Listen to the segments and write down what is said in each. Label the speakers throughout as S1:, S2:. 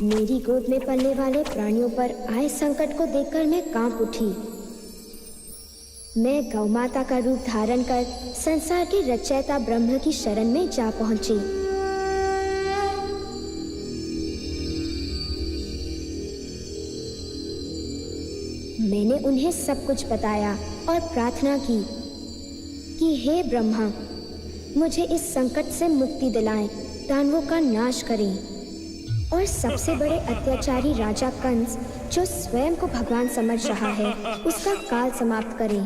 S1: मेरी गोद में पलने वाले प्राणियों पर आए संकट को देखकर मैं कांप उठी। मैं गौमाता का रूप धारण कर संसार के रचयिता ब्रह्म की शरण में जा पहुंची। मैंने उन्हें सब कुछ बताया और प्रार्थना की कि हे ब्रह्मा, मुझे इस संकट से मुक्ति दिलाएं, दानवों का नाश करें और सबसे बड़े अत्याचारी राजा कंस, जो स्वयं को भगवान समझ रहा है, उसका काल समाप्त करें।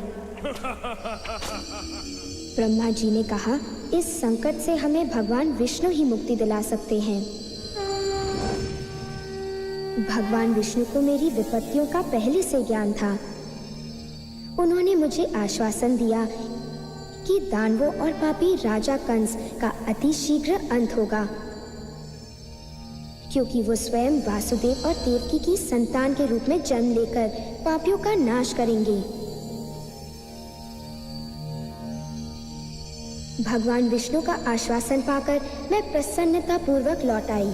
S1: ब्रह्मा जी ने कहा, इस संकट से हमें भगवान विष्णु ही मुक्ति दिला सकते हैं। भगवान विष्णु को मेरी विपत्तियों का पहले से ज्ञान था। उन्होंने मुझे आश्वासन दिया कि दानवों और पापी राजा कंस का अति शीघ्र अंत होगा, क्योंकि वो स्वयं वासुदेव और देवकी की संतान के रूप में जन्म लेकर पापियों का नाश करेंगे। भगवान विष्णु का आश्वासन पाकर मैं प्रसन्नता पूर्वक लौट आई।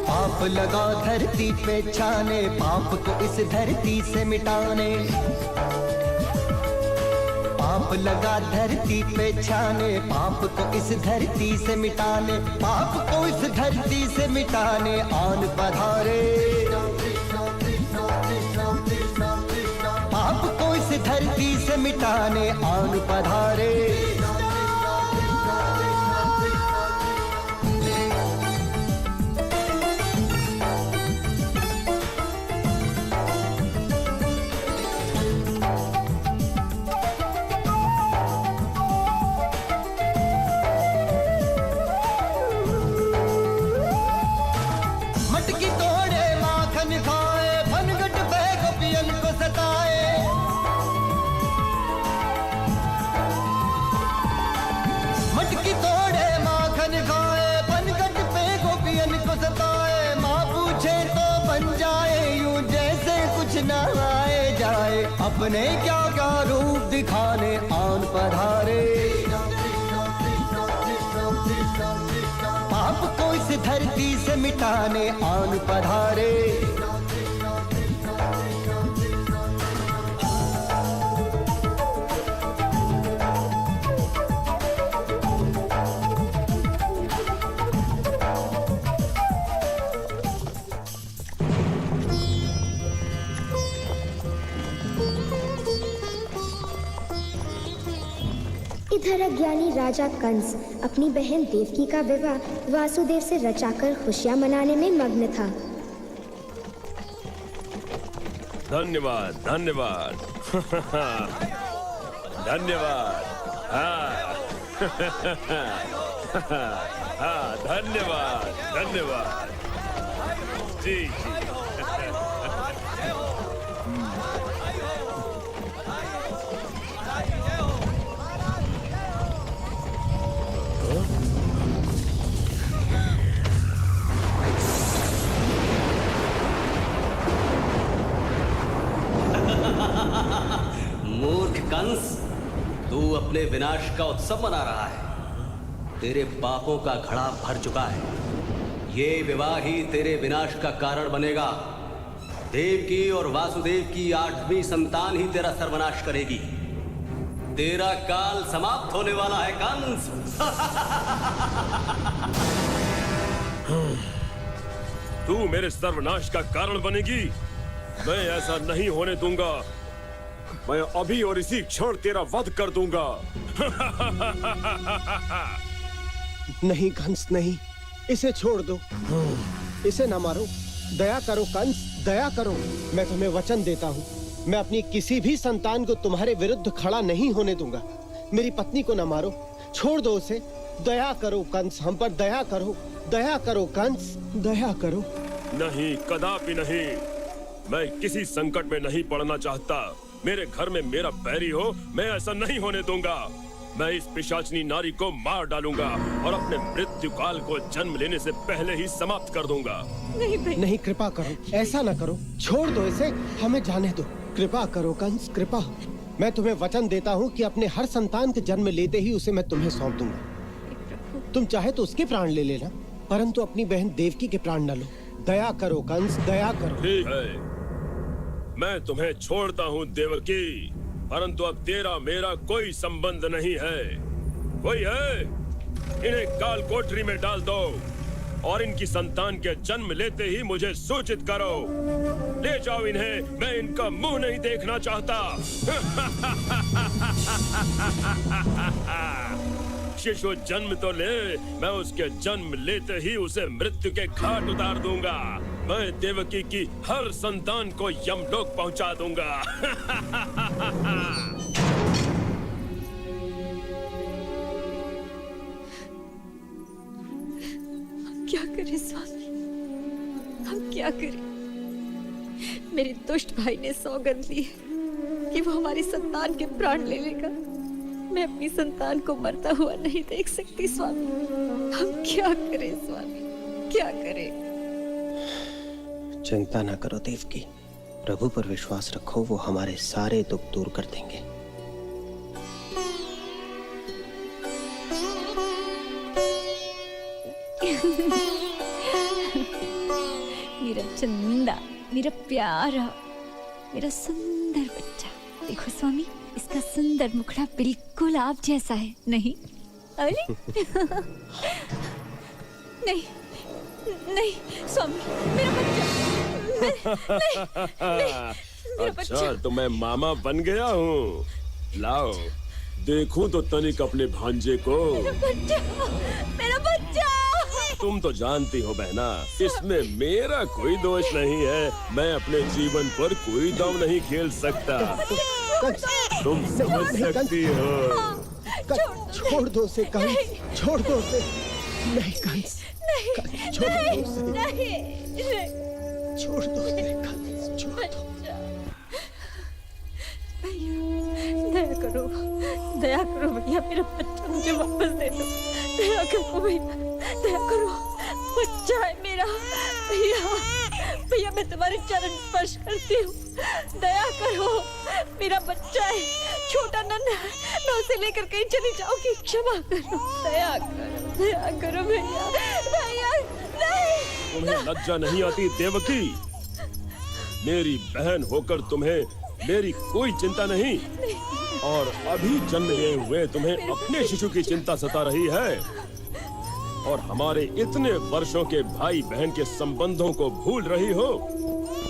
S2: पाप लगा धरती पे छाने, पाप को इस धरती से मिटाने। पाप लगा धरती पे छाने, पाप को इस धरती से मिटाने। पाप को इस धरती से मिटाने आन पधारे। पाप को इस धरती से मिटाने आन पधारे। अपने क्या क्या रूप दिखाने आन पधारे। पाप को इस धरती से मिटाने आन पधारे।
S1: इधर अज्ञानी राजा कंस अपनी बहन देवकी का विवाह वासुदेव से रचाकर खुशियां मनाने में मग्न था।
S3: धन्यवाद धन्यवाद धन्यवाद। हाँ धन्यवाद धन्यवाद जी जी।
S4: मूर्ख कंस, तू अपने विनाश का उत्सव मना रहा है। तेरे पापों का घड़ा भर चुका है। ये विवाह ही तेरे विनाश का कारण बनेगा। देवकी और वासुदेव की 8वीं संतान ही तेरा सर्वनाश करेगी। तेरा काल समाप्त होने वाला है कंस।
S3: तू मेरे सर्वनाश का कारण बनेगी? मैं ऐसा नहीं होने दूंगा। मैं अभी और इसी क्षण तेरा वध कर दूंगा।
S5: नहीं कंस नहीं, इसे छोड़ दो, इसे ना मारो। दया करो कंस, दया करो। मैं तुम्हें वचन देता हूँ, मैं अपनी किसी भी संतान को तुम्हारे विरुद्ध खड़ा नहीं होने दूंगा। मेरी पत्नी को न मारो, छोड़ दो उसे। दया करो कंस, हम पर दया करो, दया करो कंस, दया करो।
S3: नहीं, कदापि नहीं। मैं किसी संकट में नहीं पड़ना चाहता। मेरे घर में मेरा बैरी हो, मैं ऐसा नहीं होने दूंगा। मैं इस पिशाचनी नारी को मार डालूंगा और अपने मृत्यु काल को जन्म लेने से पहले ही समाप्त कर दूंगा।
S6: नहीं भाई,
S5: नहीं, कृपा करो, ऐसा न करो, छोड़ दो इसे, हमें जाने दो। कृपा करो कंस, कृपा। मैं तुम्हें वचन देता हूँ कि अपने हर संतान के जन्म लेते ही उसे मैं तुम्हें सौंप दूंगा। तुम चाहे तो उसके प्राण ले लेना, परंतु अपनी बहन देवकी के प्राण न लो। दया करो कंस, दया करो।
S3: ठीक है, मैं तुम्हें छोड़ता हूँ देवकी, परंतु अब तेरा मेरा कोई संबंध नहीं है। कोई है? इन्हें काल कोठरी में डाल दो और इनकी संतान के जन्म लेते ही मुझे सूचित करो। ले जाओ इन्हें, मैं इनका मुंह नहीं देखना चाहता। शिशु जन्म तो ले, मैं उसके जन्म लेते ही उसे मृत्यु के घाट उतार दूंगा। मैं देवकी की हर संतान को यमलोक पहुंचा दूंगा।
S6: क्या करें स्वामी, हम क्या करें? मेरे दुष्ट भाई ने सौगंध ली है कि वो हमारी संतान के प्राण ले लेगा। मैं अपनी संतान को मरता हुआ नहीं देख सकती स्वामी। हम क्या करें स्वामी, क्या करें?
S5: चिंता ना करो देवकी, प्रभु पर विश्वास रखो, वो हमारे सारे दुख दूर कर देंगे।
S6: मेरा चंदा, मेरा प्यारा, मेरा सुंदर बच्चा। देखो स्वामी, इसका सुंदर मुखड़ा बिल्कुल आप जैसा है। नहीं अरे नहीं नहीं स्वामी, मेरा बच्चा, मेरा
S3: अच्छा,
S6: बच्चा।
S3: तो मैं मामा बन गया हूँ। लाओ देखूं तो तनिक अपने भांजे को।
S6: मेरा बच्चा।
S3: तुम तो जानती हो बहना, इसमें मेरा कोई दोष नहीं है। मैं अपने जीवन पर कोई दांव नहीं खेल सकता। तुम समझ सकती हो।
S5: छोड़ दो उसे कंस, छोड़ दो उसे। नहीं कंस, छोड़ दो उसे, छोड़ दो उसे कंस, छोड़ दो।
S6: दया करो, दया करो भैया, मेरा बच्चा मुझे वापस दे दो। दया करो भैया, दया करो, बच्चा है मेरा। भैया, भैया मैं तुम्हारे चरण स्पर्श करती हूँ, दया करो, मेरा बच्चा है, छोटा नन्हा है, मैं उसे लेकर कहीं चली जाऊंगी, क्षमा करो, दया करो भैया, भैया नहीं।
S3: तुम्हें लज्जा नहीं आती देवकी? मेरी बहन होकर तुम्हें मेरी कोई चिंता नहीं, और अभी जन्म लिए हुए तुम्हें अपने शिशु की चिंता सता रही है, और हमारे इतने वर्षों के भाई बहन के संबंधों को भूल रही हो।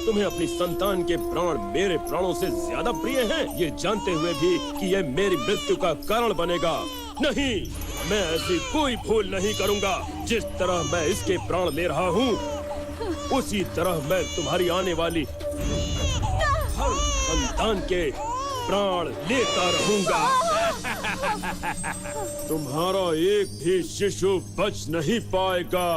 S3: तुम्हें अपनी संतान के प्राण मेरे प्राणों से ज्यादा प्रिय हैं, ये जानते हुए भी कि ये मेरी मृत्यु का कारण बनेगा। नहीं, मैं ऐसी कोई भूल नहीं करूंगा। जिस तरह मैं इसके प्राण ले रहा हूँ, उसी तरह मैं तुम्हारी आने वाली हर संतान के प्राण लेता रहूंगा। तुम्हारा एक भी शिशु बच नहीं पाएगा।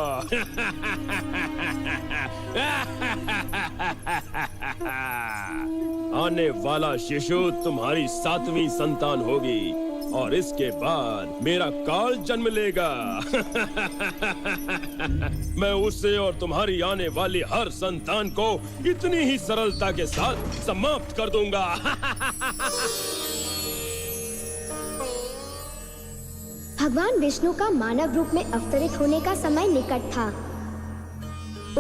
S3: आने वाला शिशु तुम्हारी 7वीं संतान होगी, और इसके बाद मेरा काल जन्म लेगा। मैं उसे और तुम्हारी आने वाली हर संतान को इतनी ही सरलता के साथ समाप्त कर दूंगा।
S1: भगवान विष्णु का मानव रूप में अवतरित होने का समय निकट था।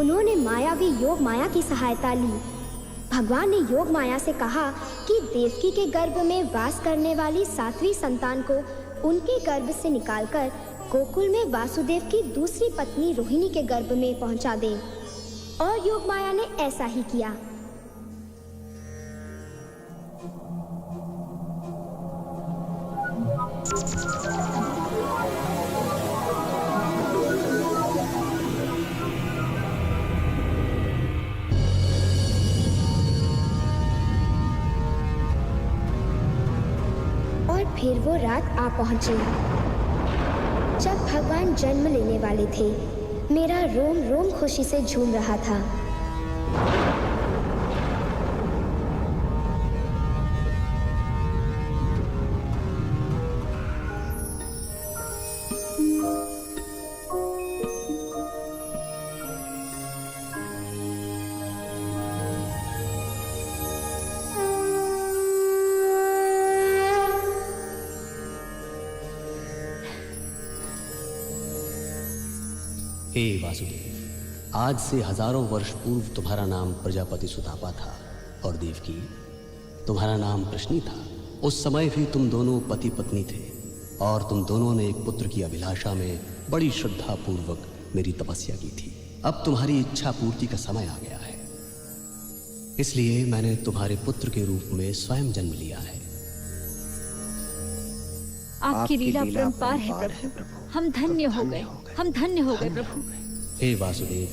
S1: उन्होंने मायावी योग माया की सहायता ली। भगवान ने योग माया से कहा कि देवकी के गर्भ में वास करने वाली 7वीं संतान को उनके गर्भ से निकालकर गोकुल में वासुदेव की दूसरी पत्नी रोहिणी के गर्भ में पहुंचा दें, और योग माया ने ऐसा ही किया। फिर वो रात आ पहुंची जब भगवान जन्म लेने वाले थे। मेरा रोम रोम खुशी से झूम रहा था।
S4: हे वासुदेव, आज से हजारों वर्ष पूर्व तुम्हारा नाम प्रजापति सुतापा था और देवकी तुम्हारा नाम कृष्णी था। उस समय भी तुम दोनों पति पत्नी थे और तुम दोनों ने एक पुत्र की अभिलाषा में बड़ी श्रद्धा पूर्वक मेरी तपस्या की थी। अब तुम्हारी इच्छा पूर्ति का समय आ गया है, इसलिए मैंने तुम्हारे पुत्र के रूप में स्वयं जन्म लिया है।
S6: आपकी लीला अपरंपार है प्रभु। हम धन्य हो गए, हम धन्य हो गए प्रभु।
S4: हे वासुदेव,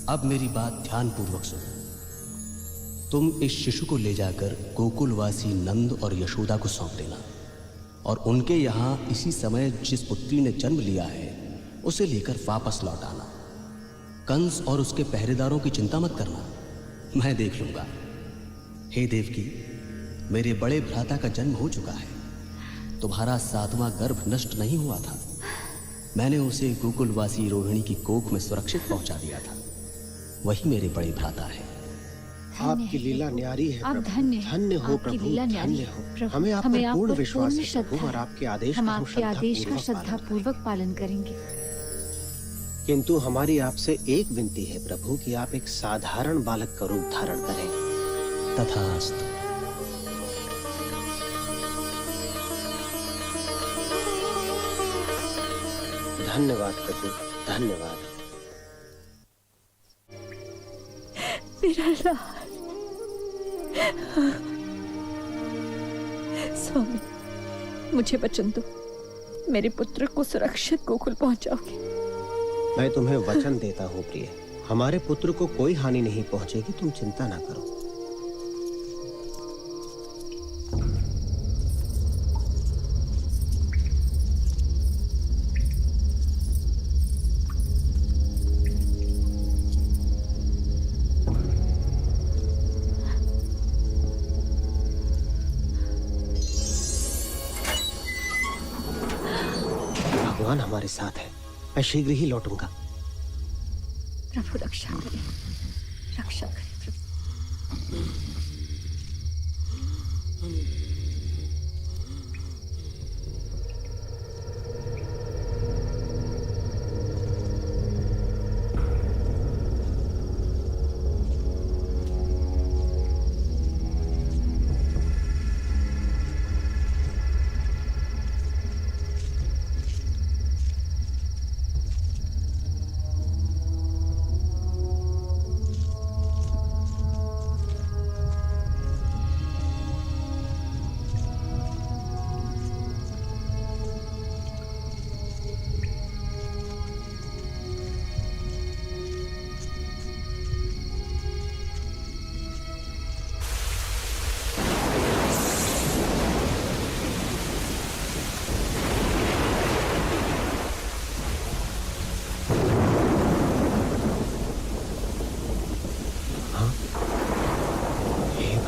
S4: अब मेरी बात ध्यान पूर्वक सुनो। तुम इस शिशु को ले जाकर गोकुलवासी नंद और यशोदा को सौंप देना और उनके यहाँ इसी समय जिस पुत्री ने जन्म लिया है उसे लेकर वापस लौट आना। कंस और उसके पहरेदारों की चिंता मत करना, मैं देख लूंगा। हे देवकी, मेरे बड़े भ्राता का जन्म हो चुका है। तुम्हारा 7वां गर्भ नष्ट नहीं हुआ था। मैंने उसे गोकुलवासी रोहिणी की कोख में सुरक्षित पहुंचा दिया था। वही मेरे बड़े भ्राता है।
S5: आपकी लीला न्यारी है
S6: आप
S5: प्रभु।
S6: धन्य
S5: हो
S6: आपकी
S5: प्रभु,
S6: लीला न्यारी
S5: धन्य
S6: है
S5: हो।
S6: प्रभु।
S5: हमें आप पर पूर्ण विश्वास है
S6: श्रद्धा
S5: प्रभु, और
S6: है।
S5: आपके आदेश
S6: हम
S5: का
S6: आपके आदेश का श्रद्धा
S5: पालन
S6: पूर्वक पालन करेंगे।
S5: किंतु हमारी आपसे एक विनती है प्रभु कि आप एक साधारण बालक का रूप धारण करें।
S4: तथास्तु।
S5: धन्यवाद प्रभु, धन्यवाद।
S6: मेरा लाल। स्वामी, मुझे वचन दो, मेरे पुत्र को सुरक्षित गोकुल पहुंचाओगे।
S5: मैं तुम्हें वचन देता हूँ प्रिय, हमारे पुत्र को कोई हानि नहीं पहुंचेगी, तुम चिंता ना करो। भगवान हमारे साथ है, मैं शीघ्र ही लौटूंगा।
S6: प्रभु रक्षा करें, रक्षा करें प्रभु।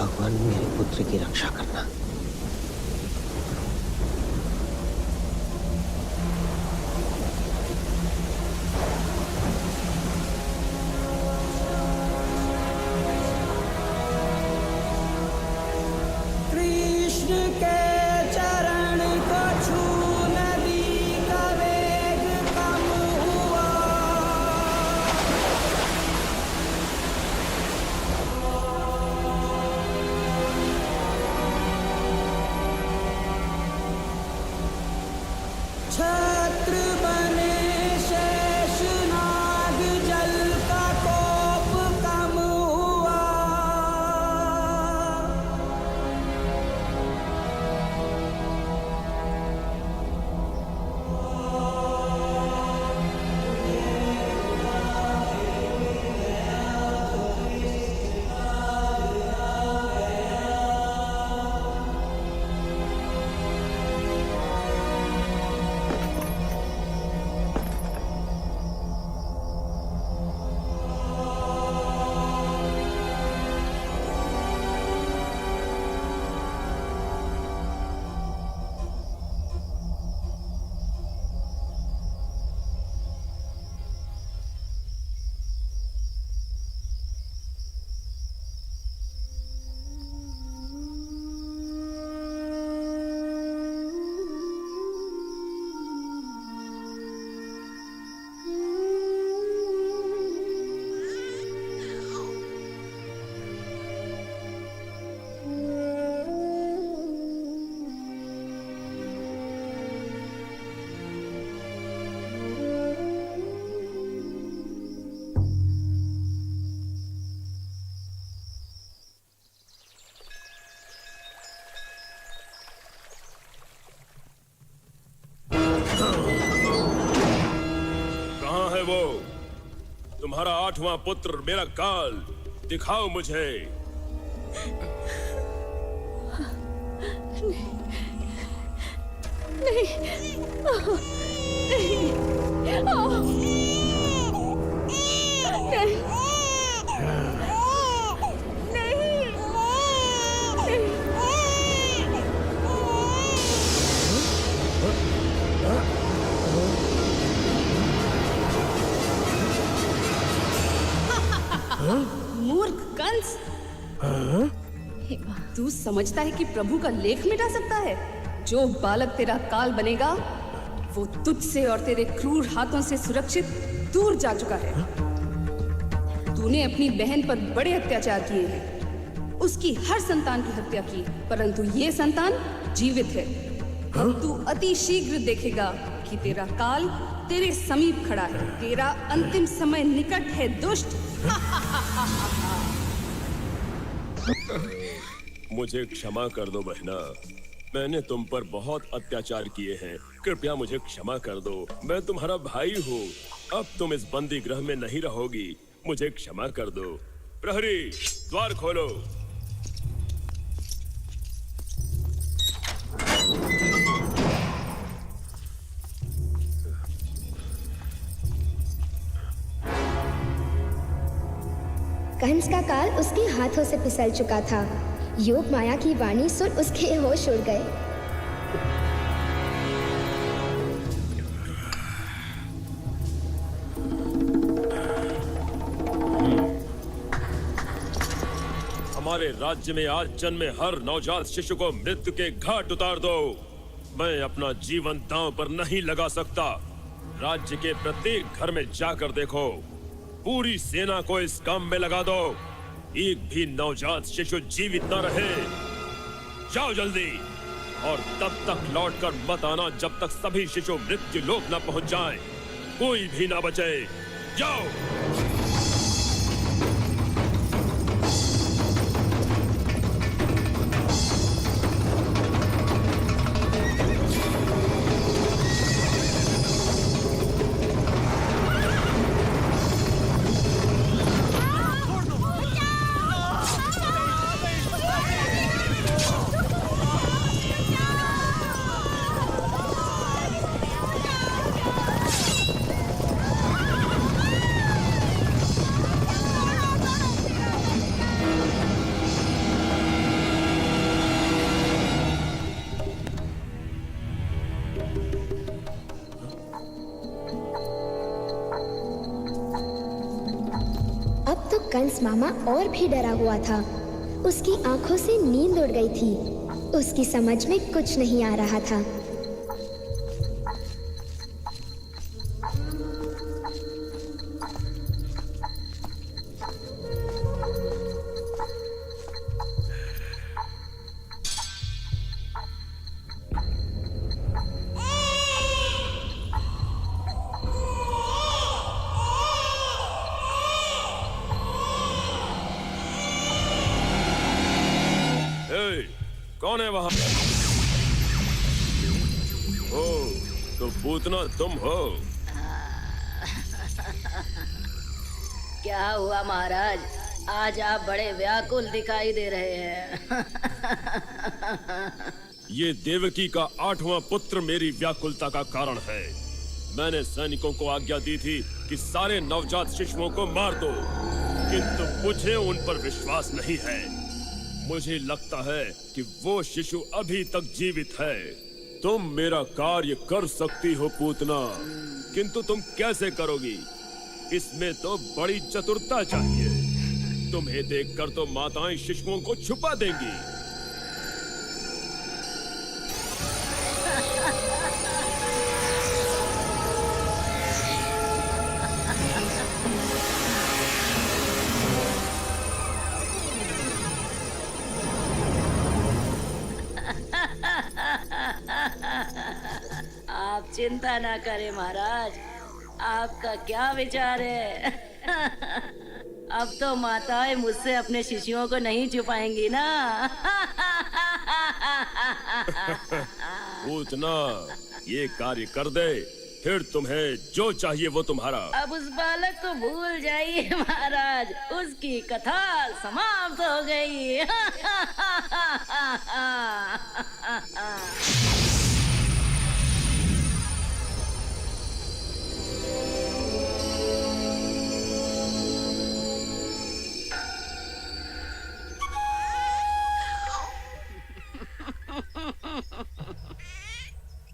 S6: भगवान मेरे पुत्र की रक्षा करना।
S7: कृष्ण के चरण को छू नदी का वेग कम हुआ।
S3: है वो? तुम्हारा 8वां पुत्र, मेरा काल, दिखाओ मुझे।
S8: मूर्ख कंस, तू समझता है कि प्रभु का लेख मिटा सकता है? जो बालक तेरा काल बनेगा वो तुझसे और तेरे क्रूर हाथों से सुरक्षित दूर जा चुका है। तूने अपनी बहन पर बड़े अत्याचार किए हैं, उसकी हर संतान की हत्या की, परंतु ये संतान जीवित है। अब तू अति शीघ्र देखेगा कि तेरा काल तेरे समीप खड़ा है। तेरा अंतिम समय निकट है, दुष्ट।
S3: मुझे क्षमा कर दो बहना, मैंने तुम पर बहुत अत्याचार किए हैं, कृपया मुझे क्षमा कर दो। मैं तुम्हारा भाई हूँ, अब तुम इस बंदी गृह में नहीं रहोगी, मुझे क्षमा कर दो। प्रहरी, द्वार खोलो।
S1: कंस का काल उसके हाथों से फिसल चुका था। योग माया की वाणी सुन उसके होश उड़ गए।
S3: हमारे राज्य में आज जन्मे हर नवजात शिशु को मृत्यु के घाट उतार दो। मैं अपना जीवन दांव पर नहीं लगा सकता। राज्य के प्रत्येक घर में जाकर देखो, पूरी सेना को इस काम में लगा दो। एक भी नवजात शिशु जीवित न रहे। जाओ जल्दी, और तब तक लौटकर मत आना जब तक सभी शिशु मृत्यु लोक न पहुंच जाएं। कोई भी ना बचे। जाओ।
S1: कंस मामा और भी डरा हुआ था। उसकी आंखों से नींद उड़ गई थी। उसकी समझ में कुछ नहीं आ रहा था।
S3: कौन है वहां? ओ, तो पूतना तुम हो?
S9: क्या हुआ महाराज, आज आप बड़े व्याकुल दिखाई दे रहे हैं।
S3: ये देवकी का 8वां पुत्र मेरी व्याकुलता का कारण है। मैंने सैनिकों को आज्ञा दी थी कि सारे नवजात शिशुओं को मार दो, किंतु मुझे उन पर विश्वास नहीं है। मुझे लगता है कि वो शिशु अभी तक जीवित है। तुम मेरा कार्य कर सकती हो पूतना, किंतु तुम कैसे करोगी? इसमें तो बड़ी चतुरता चाहिए। तुम्हें देखकर तो माताएं शिशुओं को छुपा देंगी।
S9: आप चिंता ना करें महाराज, आपका क्या विचार है? अब तो माताएं मुझसे अपने शिशुओं को नहीं छुपाएंगी ना।
S3: पूतना, ये कार्य कर दे फिर तुम्हें जो चाहिए वो तुम्हारा।
S9: अब उस बालक को भूल जाइए महाराज, उसकी कथा समाप्त हो गई।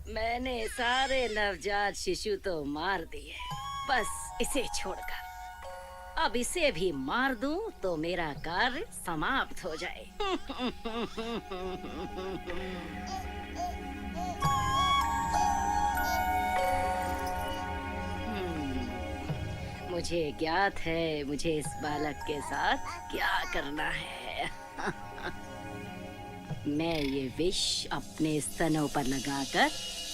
S9: मैंने सारे नवजात शिशु तो मार दिए, बस इसे छोड़कर। अब इसे भी मार दूं तो मेरा कार्य समाप्त हो जाए। मुझे ज्ञात है मुझे इस बालक के साथ क्या करना है। मैं ये विष अपने स्तनों पर लगाकर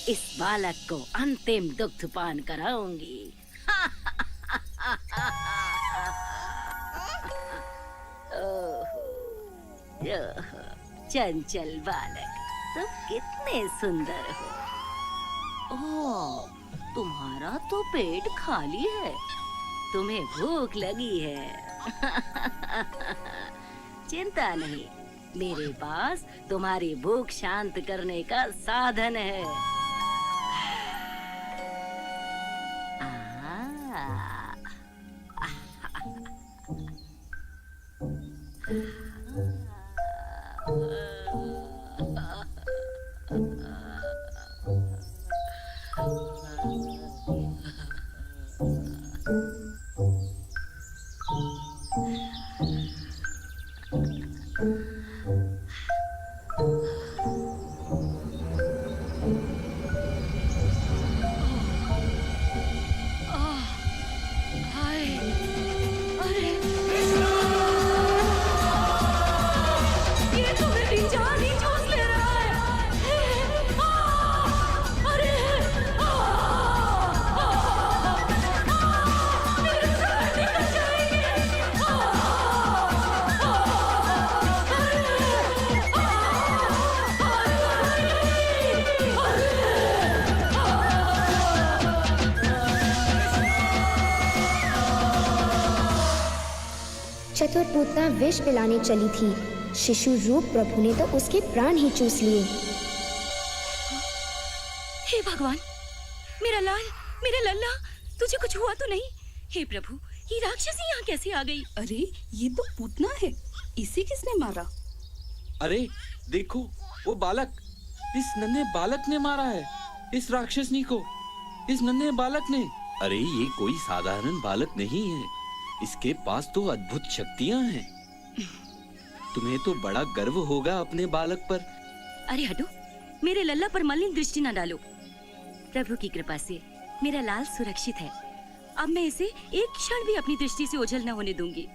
S9: इस बालक को अंतिम दुग्धपान कराऊंगी। चंचल बालक, तुम कितने सुंदर हो। ओह, तुम्हारा तो पेट खाली है, तुम्हें भूख लगी है। चिंता नहीं, मेरे पास तुम्हारी भूख शांत करने का साधन है।
S1: चतुर पूतना विष पिलाने चली थी, शिशु रूप प्रभु ने तो उसके प्राण ही चूस लिए।
S6: हे भगवान, मेरा लाल, मेरा लल्ला, तुझे कुछ हुआ तो नहीं? हे प्रभु, ये राक्षसी यहाँ कैसे आ गई?
S8: अरे ये तो पूतना है, इसे किसने मारा?
S10: अरे देखो, वो बालक, इस नन्हे बालक ने मारा है इस राक्षसनी को, इस नन्हे बालक ने। अरे ये कोई साधारण बालक नहीं है, इसके पास तो अद्भुत शक्तियां हैं। तुम्हें तो बड़ा गर्व होगा अपने बालक पर।
S6: अरे हटो, मेरे लल्ला पर मलिन दृष्टि न डालो। प्रभु की कृपा से मेरा लाल सुरक्षित है। अब मैं इसे एक क्षण भी अपनी दृष्टि से ओझल न होने दूंगी।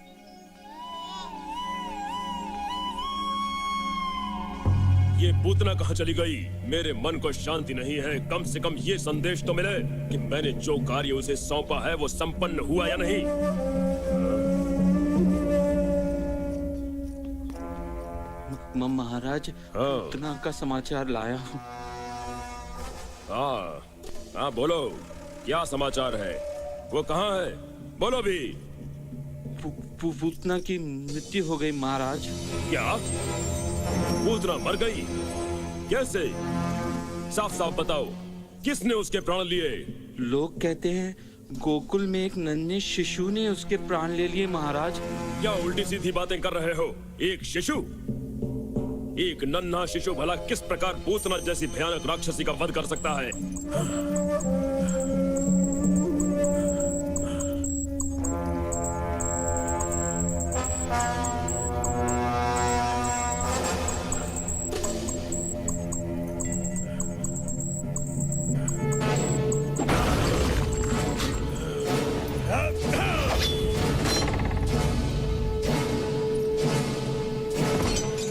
S3: ये पूतना कहाँ चली गई? मेरे मन को शांति नहीं है। कम से कम ये संदेश तो मिले कि मैंने जो कार्य उसे सौंपा है वो संपन्न हुआ या नहीं।
S10: महाराज, पूतना का समाचार लाया हूँ।
S3: हाँ, बोलो, क्या समाचार है? वो कहाँ है? बोलो भी।
S10: पूतना की मृत्यु हो गई महाराज।
S3: क्या? पूतना मर गई? कैसे? साफ साफ बताओ, किसने उसके प्राण लिए?
S10: लोग कहते हैं गोकुल में एक नन्हे शिशु ने उसके प्राण ले लिए महाराज।
S3: क्या उल्टी सीधी बातें कर रहे हो? एक शिशु? एक नन्हा शिशु भला किस प्रकार पूतना जैसी भयानक राक्षसी का वध कर सकता है?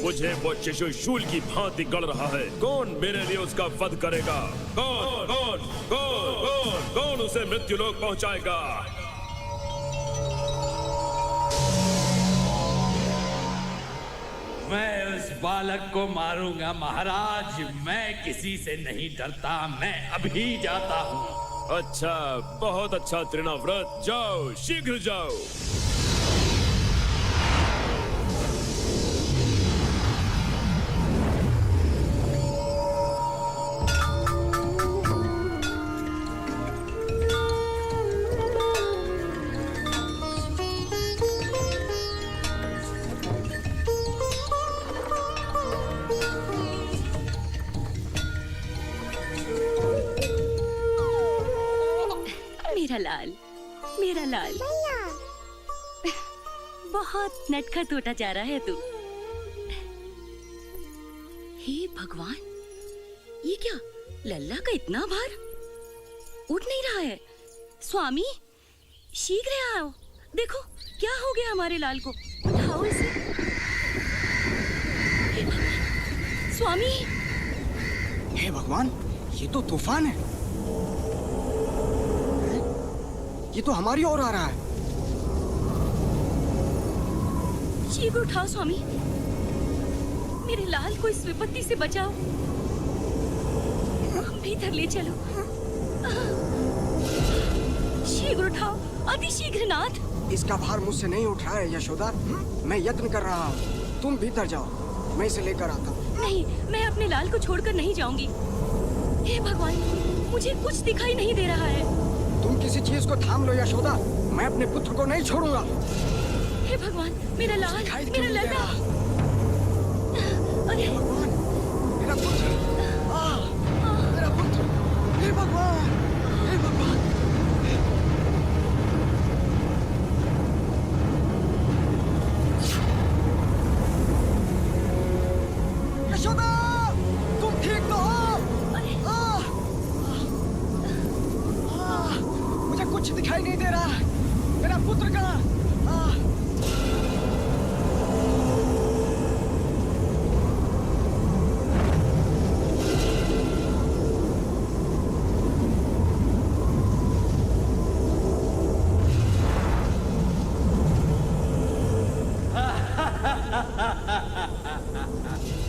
S3: मुझे वो शिशु शूल की भांति गड़ रहा है। कौन मेरे लिए उसका वध करेगा? कौन कौन कौन कौन कौन उसे मृत्यु लोक पहुंचाएगा?
S11: मैं उस बालक को मारूंगा महाराज। मैं किसी से नहीं डरता, मैं अभी जाता हूँ।
S3: अच्छा, बहुत अच्छा तृणाव्रत, जाओ शीघ्र जाओ।
S9: मेरा लाल, मेरा लाल, बहुत नटखट होता जा रहा है तू। हे भगवान, ये क्या, लल्ला का इतना भार, उठ नहीं रहा है। स्वामी, शीघ्र आओ, देखो क्या हो गया हमारे लाल को, उठाओ इसे। हे भगवान, स्वामी।
S7: हे भगवान, ये तो तूफान है। ये तो हमारी ओर आ रहा है।
S9: शीघ्र उठाओ स्वामी, मेरे लाल को इस विपत्ति से बचाओ, भीतर ले चलो। शीघ्र उठाओ, अति शीघ्र नाथ।
S7: इसका भार मुझसे नहीं उठ रहा है यशोदा, मैं यत्न कर रहा हूँ। तुम भीतर जाओ, मैं इसे लेकर आता हूँ।
S9: नहीं, मैं अपने लाल को छोड़कर नहीं जाऊंगी। हे भगवान, मुझे कुछ दिखाई नहीं दे रहा है।
S7: तुम किसी चीज को थाम लो यशोदा, मैं अपने पुत्र को नहीं छोड़ूंगा।
S9: हे भगवान, मेरा लाल, मेरा लल्ला। अरे
S7: भगवान, मेरा पुत्र, मेरा पुत्र, हे भगवान, हे भगवान। यशोदा, तुम ठीक तो हो? मुझे कुछ दिखाई नहीं दे रहा, मेरा पुत्र कहाँ?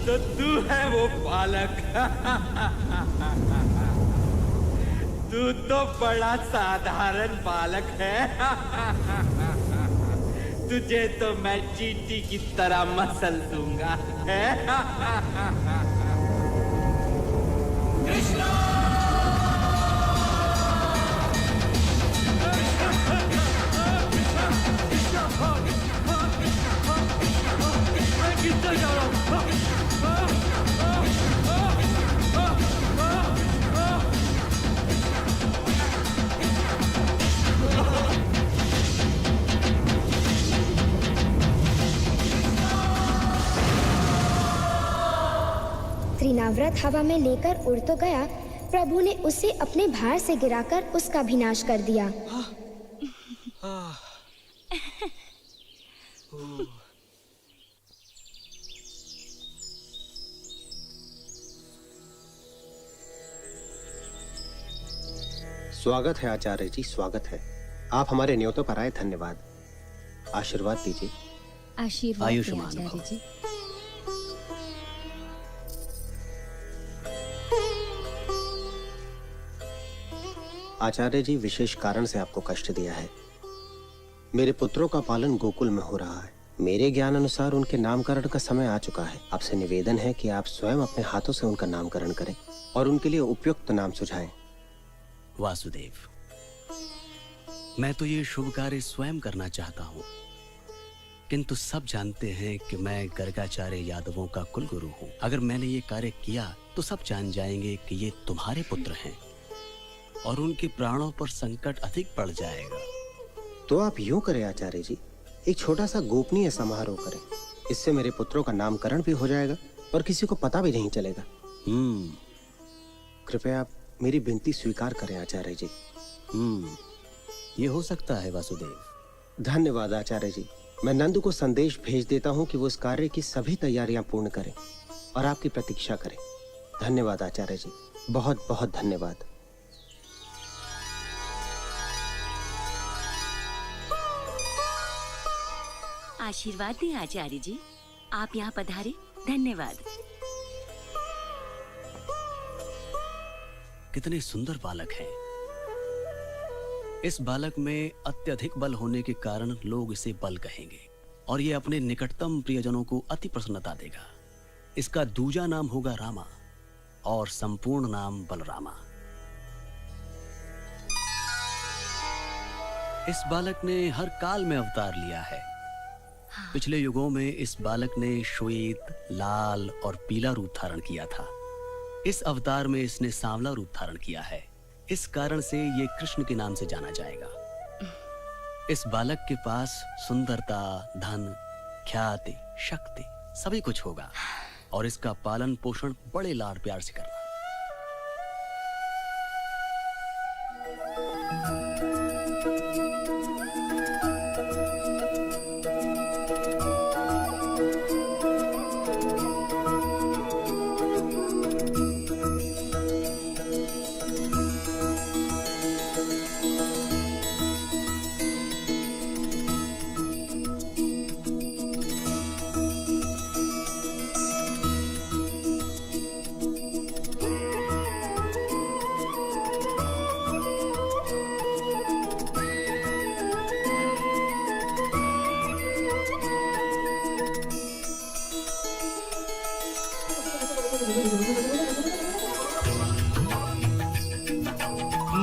S11: तो तू है वो बालक। तू तो बड़ा साधारण बालक है। तुझे तो मैं चींटी की तरह मसल दूंगा। कृष्णा! मैं किधर जा रहा हूँ?
S1: त्रिनाव्रत हवा में लेकर उड़ तो गया, प्रभु ने उसे अपने भार से गिराकर उसका विनाश कर दिया।
S5: स्वागत है आचार्य जी, स्वागत है। आप हमारे न्योतों पर आए, धन्यवाद। आशीर्वाद दीजिए।
S6: आशीर्वाद
S4: आयुष्मान
S6: आचार्य
S4: भव।
S6: जी।
S5: आचार्य जी, विशेष कारण से आपको कष्ट दिया है। मेरे पुत्रों का पालन गोकुल में हो रहा है। मेरे ज्ञान अनुसार उनके नामकरण का समय आ चुका है। आपसे निवेदन है कि आप स्वयं अपने हाथों से उनका नामकरण करें और उनके लिए उपयुक्त नाम सुझाएं।
S4: वासुदेव, मैं तो ये शुभ कार्य स्वयं करना चाहता हूँ, किंतु सब जानते हैं कि मैं गर्गाचार्य यादवों का कुलगुरु हूँ। अगर मैंने ये कार्य किया तो सब जान जाएंगे कि ये तुम्हारे पुत्र हैं और उनके प्राणों पर संकट अधिक पड़ जाएगा।
S5: तो आप यूं करें आचार्य जी, एक छोटा सा गोपनीय समारोह करें। इससे मेरे पुत्रों का नामकरण भी हो जाएगा और किसी को पता भी नहीं चलेगा। कृपया आप मेरी विनती स्वीकार करें आचार्य जी।
S4: ये हो सकता है वासुदेव।
S5: धन्यवाद आचार्य जी। मैं नंद को संदेश भेज देता हूँ कि वो इस कार्य की सभी तैयारियां पूर्ण करें और आपकी प्रतीक्षा करें। धन्यवाद आचार्य जी, बहुत बहुत धन्यवाद।
S9: आशीर्वाद दें आचार्य जी, आप यहाँ पधारे, धन्यवाद।
S4: कितने सुंदर बालक हैं। इस बालक में अत्यधिक बल होने के कारण लोग इसे बल कहेंगे और ये अपने निकटतम प्रियजनों को अति प्रसन्नता देगा। इसका दूजा नाम होगा रामा और संपूर्ण नाम बलरामा। इस बालक ने हर काल में अवतार लिया है। पिछले युगों में इस बालक ने श्वेत, लाल और पीला रूप धारण किया था। इस अवतार में इसने सांवला रूप धारण किया है। इस कारण से ये कृष्ण के नाम से जाना जाएगा। इस बालक के पास सुंदरता, धन, ख्याति, शक्ति सभी कुछ होगा और इसका पालन पोषण बड़े लाड प्यार से करना।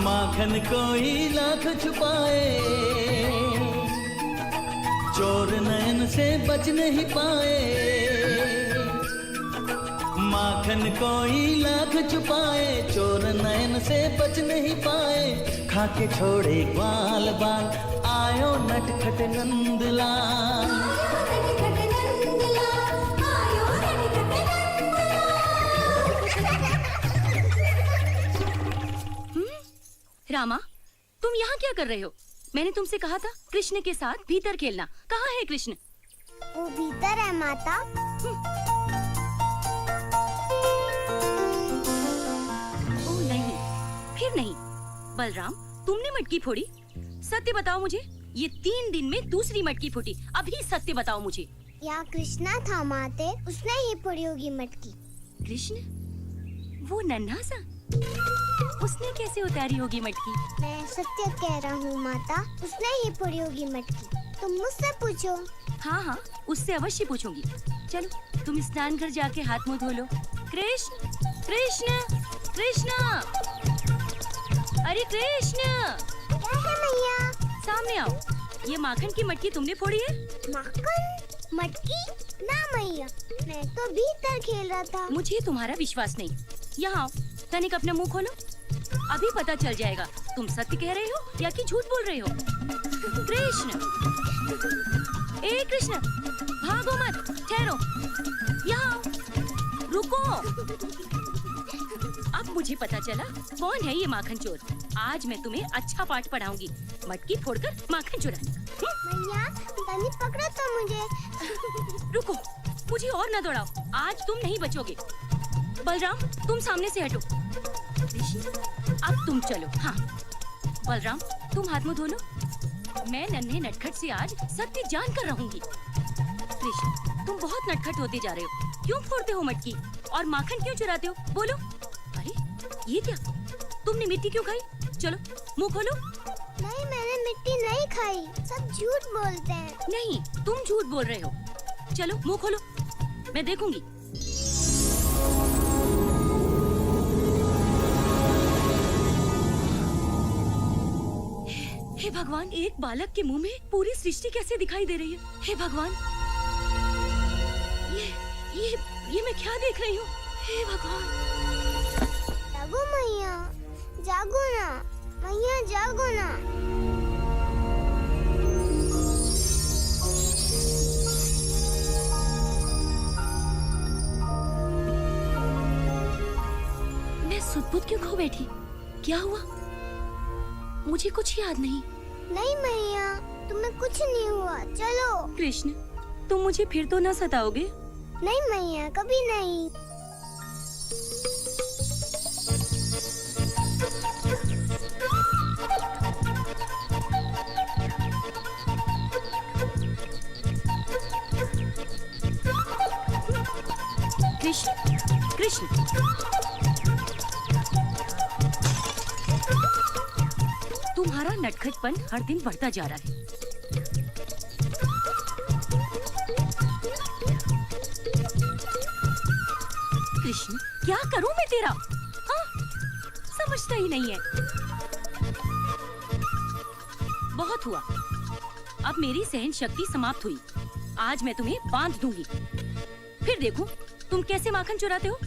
S2: माखन कोई लाख छुपाए, चोर नयन से बच नहीं पाए। माखन कोई लाख छुपाए, चोर नयन से बच नहीं पाए। खाके छोड़े ग्वाल बाल, आयो नटखट नंदलाल।
S9: रामा, तुम यहाँ क्या कर रहे हो? मैंने तुमसे कहा था कृष्ण के साथ भीतर खेलना। कहाँ है कृष्ण?
S1: वो भीतर है माता।
S9: ओह नहीं, फिर नहीं। बलराम, तुमने मटकी फोड़ी? सत्य बताओ मुझे। ये 3 दिन में दूसरी मटकी फूटी। अभी सत्य बताओ मुझे।
S1: यहाँ कृष्णा था माते, उसने ही फोड़ी होगी मटकी।
S9: कृष्ण? वो नन्हा सा? उसने कैसे उतारी होगी मटकी?
S1: मैं सत्य कह रहा हूँ माता, उसने ही फोड़ी होगी मटकी। तुम मुझसे पूछो।
S9: हाँ हाँ, उससे अवश्य पूछूंगी। चलो तुम स्नान घर जाके हाथ मुंह धो लो। कृष्ण, कृष्ण, कृष्ण, अरे कृष्ण!
S1: क्या है मैया?
S9: सामने आओ। ये माखन की मटकी तुमने फोड़ी है?
S1: माखन मटकी? ना मैया, मैं तो भीतर खेल रहा था।
S9: मुझे तुम्हारा विश्वास नहीं। यहाँ आओ, तनिक अपना मुंह खोलो। अभी पता चल जाएगा तुम सत्य कह रहे हो या कि झूठ बोल रहे हो। कृष्ण, ए कृष्ण, भागो मत, ठहरो, यहाँ आओ, रुको। अब मुझे पता चला कौन है ये माखन चोर। आज मैं तुम्हें अच्छा पाठ पढ़ाऊंगी, मटकी फोड़कर माखन चुराने का।
S1: मैया, तनी पकड़ो तो मुझे।
S9: रुको, मुझे और न दौड़ाओ, आज तुम नहीं बचोगे। बलराम, तुम सामने से हटो। अब तुम चलो। हाँ बलराम, तुम हाथ मुंह धो लो। मैं नन्हे नटखट से आज सत्य जान कर रहूंगी। कृष्ण, तुम बहुत नटखट होते जा रहे हो। क्यों फोड़ते हो मटकी और माखन क्यों चुराते हो? बोलो। अरे ये क्या, तुमने मिट्टी क्यों खाई? चलो मुंह खोलो।
S1: नहीं, मैंने मिट्टी नहीं खाई, सब झूठ बोलते हैं।
S9: नहीं, तुम झूठ बोल रहे हो। चलो मुंह खोलो, मैं देखूंगी। हे भगवान, एक बालक के मुंह में पूरी सृष्टि कैसे दिखाई दे रही है? हे भगवान, ये मैं क्या देख रही हूँ? हे भगवान!
S1: जागो मैया, जागो ना मैया, जागो ना।
S9: मैं सुध-बुध क्यों खो बैठी? क्या हुआ? मुझे कुछ याद नहीं।
S1: नहीं मैया, तुम्हें कुछ नहीं हुआ, चलो।
S9: कृष्ण, तुम मुझे फिर तो ना सताओगे?
S1: नहीं मैया, कभी नहीं।
S9: कृष्ण, कृष्ण, तुम्हारा तुम्हारा नटखटपन हर दिन बढ़ता जा रहा है। कृष्ण, क्या करूं मैं तेरा? हाँ? समझता ही नहीं है। बहुत हुआ, अब मेरी सहन शक्ति समाप्त हुई। आज मैं तुम्हें बांध दूंगी, फिर देखो तुम कैसे माखन चुराते हो।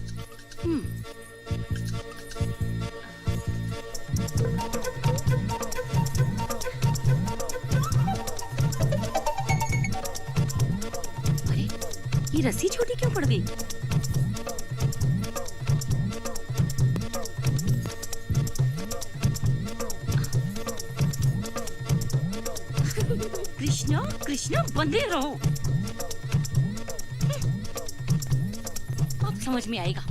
S9: अरे, ये रस्सी छोटी क्यों पड़ गई? कृष्णा, कृष्णा, बंधे रहो। अब समझ में आएगा।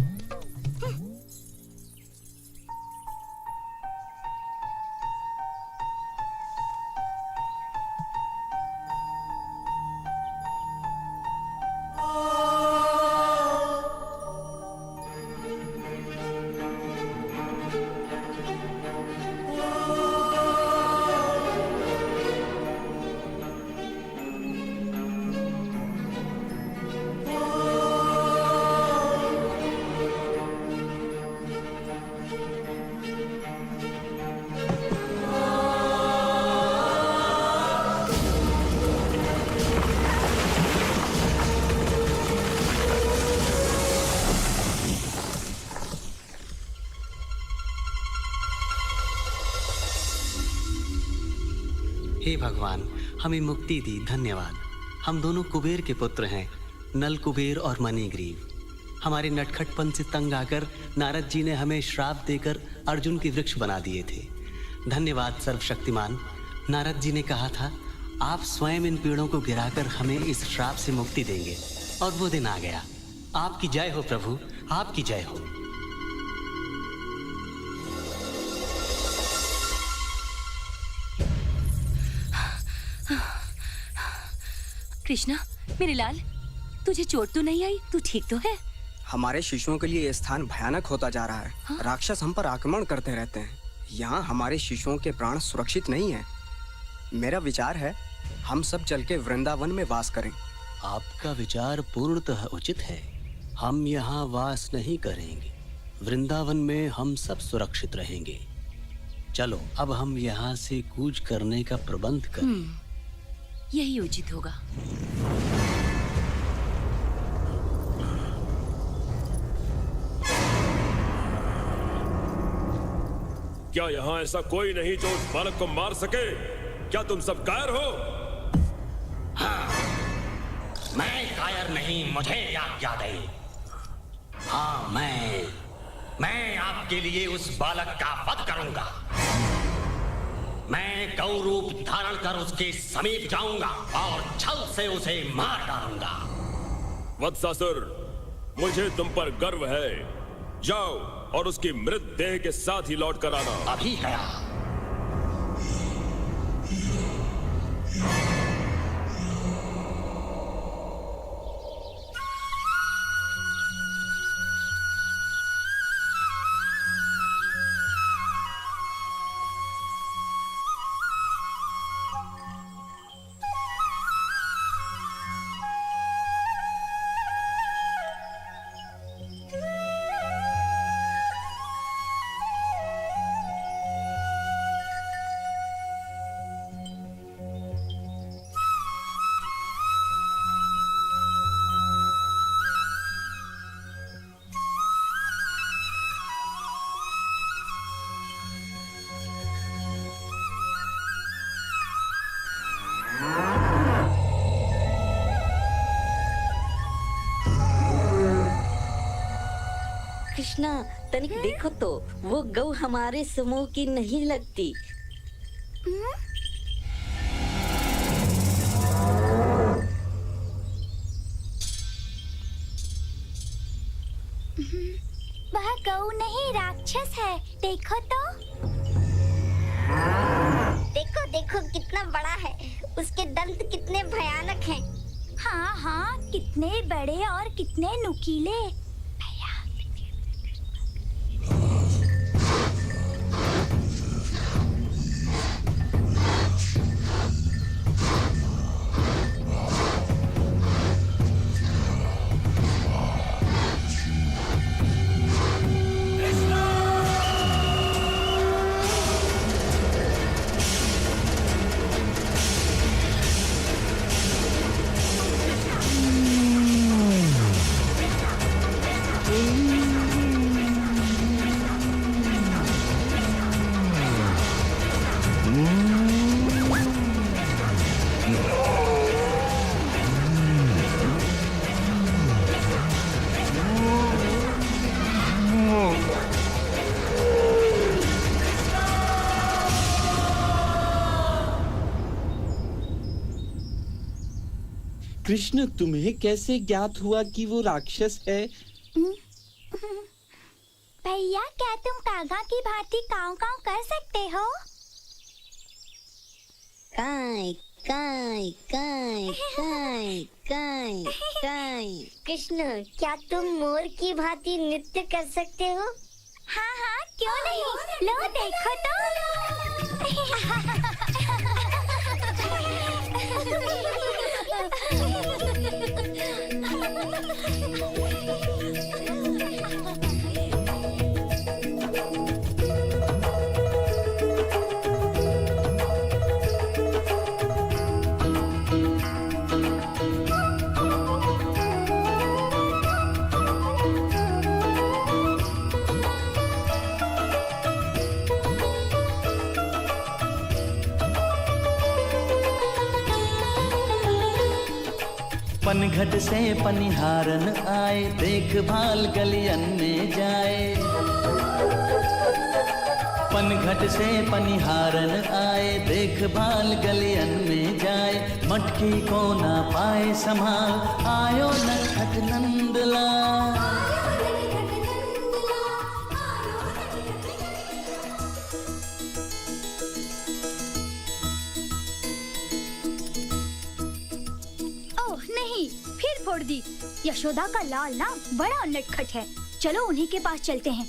S4: हे भगवान, हमें मुक्ति दी, धन्यवाद। हम दोनों कुबेर के पुत्र हैं, नल कुबेर और मणिग्रीव। हमारे नटखटपन से तंग आकर नारद जी ने हमें श्राप देकर अर्जुन की वृक्ष बना दिए थे। धन्यवाद सर्वशक्तिमान। नारद जी ने कहा था आप स्वयं इन पेड़ों को गिराकर हमें इस श्राप से मुक्ति देंगे, और वो दिन आ गया। आपकी जय हो प्रभु, आपकी जय हो।
S9: कृष्णा, मेरे लाल, तुझे चोट तो नहीं आई? तू ठीक तो है?
S7: हमारे शिशुओं के लिए ये स्थान भयानक होता जा रहा है।
S9: हाँ?
S7: राक्षस हम पर आक्रमण करते रहते हैं। यहाँ हमारे शिशुओं के प्राण सुरक्षित नहीं है। मेरा विचार है हम सब चल के वृंदावन में वास करें।
S4: आपका विचार पूर्णतः उचित है। हम यहाँ वास नहीं करेंगे। वृंदावन में हम सब सुरक्षित रहेंगे। चलो अब हम यहाँ से कूच करने का प्रबंध करें।
S9: यही उचित होगा।
S3: क्या यहाँ ऐसा कोई नहीं जो उस बालक को मार सके? क्या तुम सब कायर हो?
S12: हाँ, मैं कायर नहीं, मुझे आज्ञा दे। हाँ, मैं आपके लिए उस बालक का वध करूंगा। मैं गौ रूप धारण कर उसके समीप जाऊंगा और छल से उसे मार डालूंगा।
S3: वत्सासुर, मुझे तुम पर गर्व है। जाओ और उसकी मृत देह के साथ ही लौट कर आना।
S12: अभी गया।
S13: कृष्णा, तनिक देखो तो, वो गौ हमारे समूह की नहीं लगती।
S14: वह गौ नहीं, राक्षस है। देखो तो। देखो देखो कितना बड़ा है। उसके दंत कितने भयानक हैं। हाँ हाँ, कितने बड़े और कितने नुकीले।
S10: कृष्ण, तुम्हें कैसे ज्ञात हुआ कि वो राक्षस है?
S14: भैया, क्या तुम कागा की भांति काव काव कर सकते हो?
S13: काय काय काय काय काय काय।
S14: कृष्ण, क्या तुम मोर की भांति नृत्य कर सकते हो? हाँ हाँ, क्यों नहीं, लो देखो
S2: पनघट से पनिहारन आए, देखभाल गलियन में जाए। पनघट से पनिहारन आए, देखभाल गलियन में जाए। मटकी को ना पाए संभाल, आयो नटखट नंदलाल।
S14: नहीं, फिर फोड़ दी। यशोदा का लाल ना बड़ा नटखट है। चलो उन्हीं के पास चलते हैं।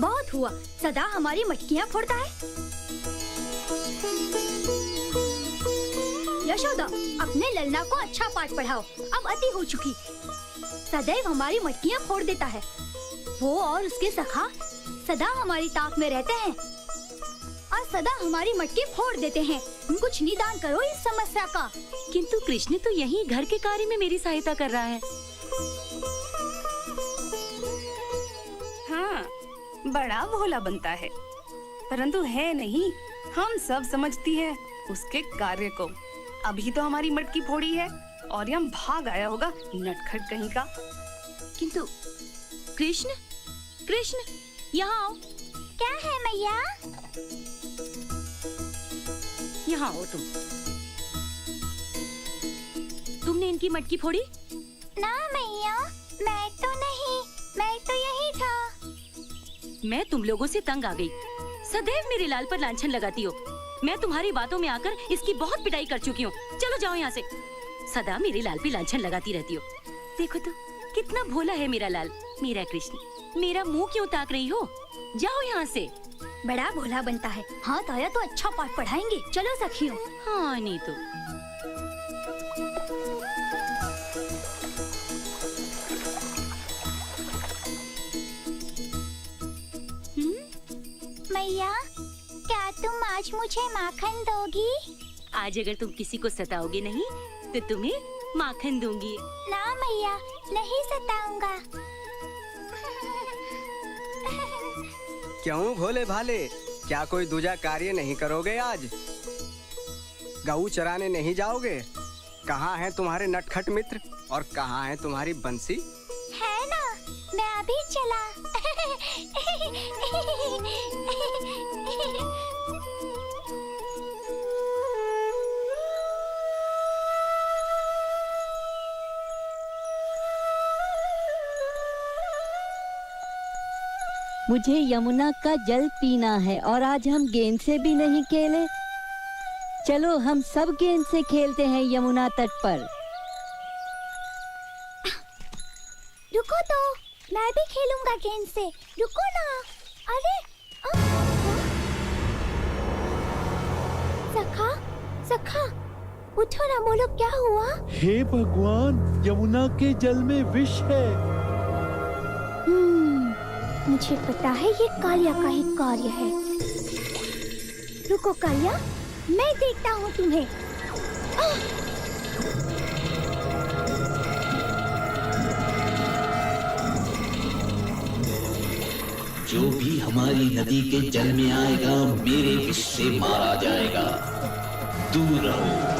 S14: बहुत हुआ, सदा हमारी मटकियाँ फोड़ता है। यशोदा, अपने ललना को अच्छा पाठ पढ़ाओ, अब अति हो चुकी। सदैव हमारी मटकियाँ फोड़ देता है। वो और उसके सखा सदा हमारी ताक में रहते हैं और सदा हमारी मटकी फोड़ देते हैं। कुछ निदान करो इस समस्या का।
S9: किंतु कृष्ण तो यही घर के कार्य में मेरी सहायता कर रहा है।
S8: हाँ, बड़ा भोला बनता है, परंतु है नहीं। हम सब समझती है उसके कार्य को। अभी तो हमारी मटकी फोड़ी है और यहाँ भाग आया होगा नटखट कहीं का।
S9: किंतु कृष्ण, कृष्ण, यहाँ आओ।
S14: क्या है मैया?
S9: यहाँ आओ तुमने इनकी मटकी फोड़ी?
S14: ना मैया, मैं तो नहीं, मैं तो यही था।
S9: मैं तुम लोगों से तंग आ गई। सदैव मेरे लाल पर लांछन लगाती हो। मैं तुम्हारी बातों में आकर इसकी बहुत पिटाई कर चुकी हूँ। चलो जाओ यहाँ से। सदा मेरे लाल पे लांछन लगाती रहती हो। देखो तो कितना भोला है मेरा लाल, मेरा कृष्ण। मेरा मुंह क्यों ताक रही हो? जाओ यहाँ से।
S14: बड़ा भोला बनता है। हाँ ताया तो अच्छा पाठ पढ़ाएंगे। चलो सखियों।
S9: हाँ नहीं तो।
S14: मैया, क्या तुम आज मुझे माखन दोगी?
S9: आज अगर तुम किसी को सताओगे नहीं तो तुम्हें माखन दूंगी।
S14: ना मैया, नहीं सताऊंगा।
S7: क्यों भोले भाले, क्या कोई दूजा कार्य नहीं करोगे आज? गऊ चराने नहीं जाओगे? कहाँ हैं तुम्हारे नटखट मित्र और कहाँ है तुम्हारी बंसी?
S14: है ना, मैं अभी चला।
S13: मुझे यमुना का जल पीना है और आज हम गेंद से भी नहीं खेले। चलो हम सब गेंद से खेलते हैं यमुना तट पर।
S14: रुको तो, मैं भी खेलूंगा गेंद से। रुको ना। अरे सखा, सखा, उठो ना, बोलो क्या हुआ?
S10: हे भगवान, यमुना के जल में विष है।
S14: मुझे पता है ये कालिया का ही कार्य है। रुको कालिया, मैं देखता हूँ तुम्हें।
S12: जो भी हमारी नदी के जल में आएगा मेरे विष से मारा जाएगा। दूर रहो।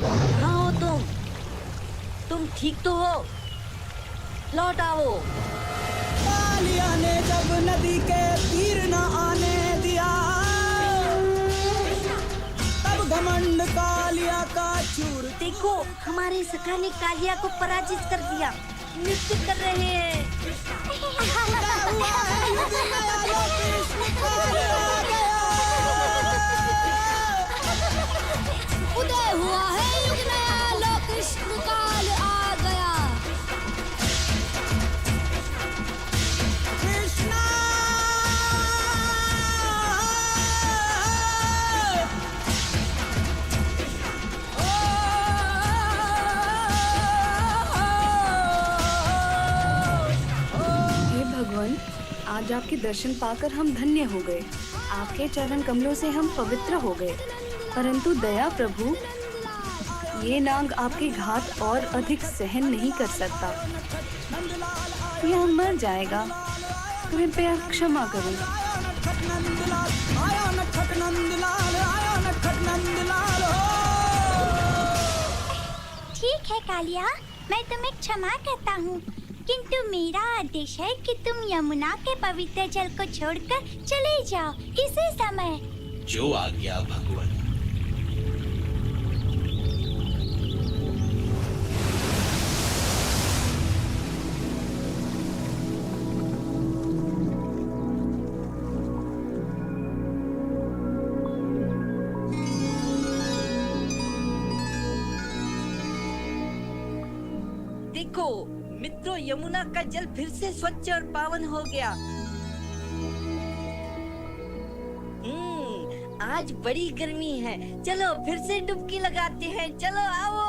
S13: कहाँ हो तुम ठीक तो हो? लौट आओ।
S2: कालिया ने जब नदी के तीर न आने दिया, तब घमंड कालिया का चूर।
S13: देखो, हमारे सखा ने कालिया को पराजित कर दिया। नृत्य कर रहे हैं।
S14: उदय हुआ है युग नया, लो कृष्ण काल आ गया।
S2: कृष्णा
S8: हे भगवान, आज आपके दर्शन पाकर हम धन्य हो गए। आपके चरण कमलों से हम पवित्र हो गए। परंतु दया प्रभु, ये नाग आपके घात और अधिक सहन नहीं कर सकता। यह मर जाएगा। कृपया क्षमा करें।
S14: ठीक है कालिया, मैं तुम्हें क्षमा करता हूँ, किंतु मेरा आदेश है कि तुम यमुना के पवित्र जल को छोड़कर चले जाओ इसी समय।
S12: जो आज्ञा भगवान।
S13: देखो मित्रों, यमुना का जल फिर से स्वच्छ और पावन हो गया। आज बड़ी गर्मी है, चलो फिर से डुबकी लगाते हैं। चलो आओ।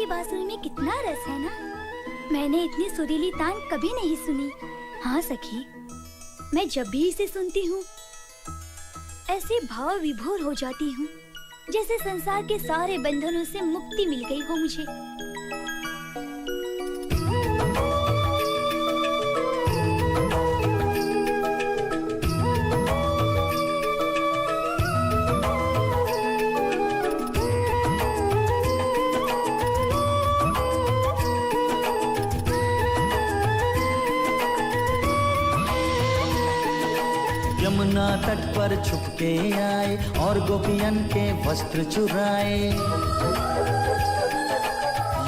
S14: बांसुरी में कितना रस है ना। मैंने इतनी सुरीली तान कभी नहीं सुनी। हाँ सखी, मैं जब भी इसे सुनती हूँ ऐसे भाव विभोर हो जाती हूँ, जैसे संसार के सारे बंधनों से मुक्ति मिल गई हो मुझे।
S2: यमुना तट पर छुपके आए और गोपियन के वस्त्र चुराए।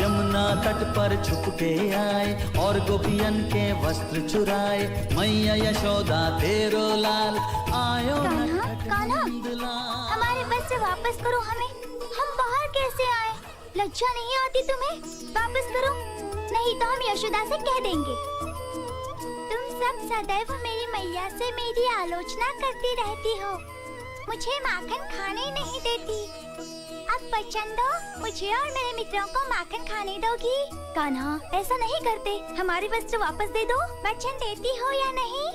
S2: यमुना तट पर छुपके आए और गोपियन के वस्त्र चुराए। मैया यशोदा तेरो लाल आयो
S14: कान्हा, हमारे वस्त्र वापस करो हमें। हम बाहर कैसे आए? लज्जा नहीं आती तुम्हें? वापस करो, नहीं तो हम यशोदा से कह देंगे। सब सदैव मेरी मैया से मेरी आलोचना करती रहती हो, मुझे माखन खाने नहीं देती। अब वचन दो, मुझे और मेरे मित्रों को माखन खाने दोगी? कान्हा, ऐसा नहीं करते, हमारे वस्त्र वापस दे दो। वचन देती हो या नहीं?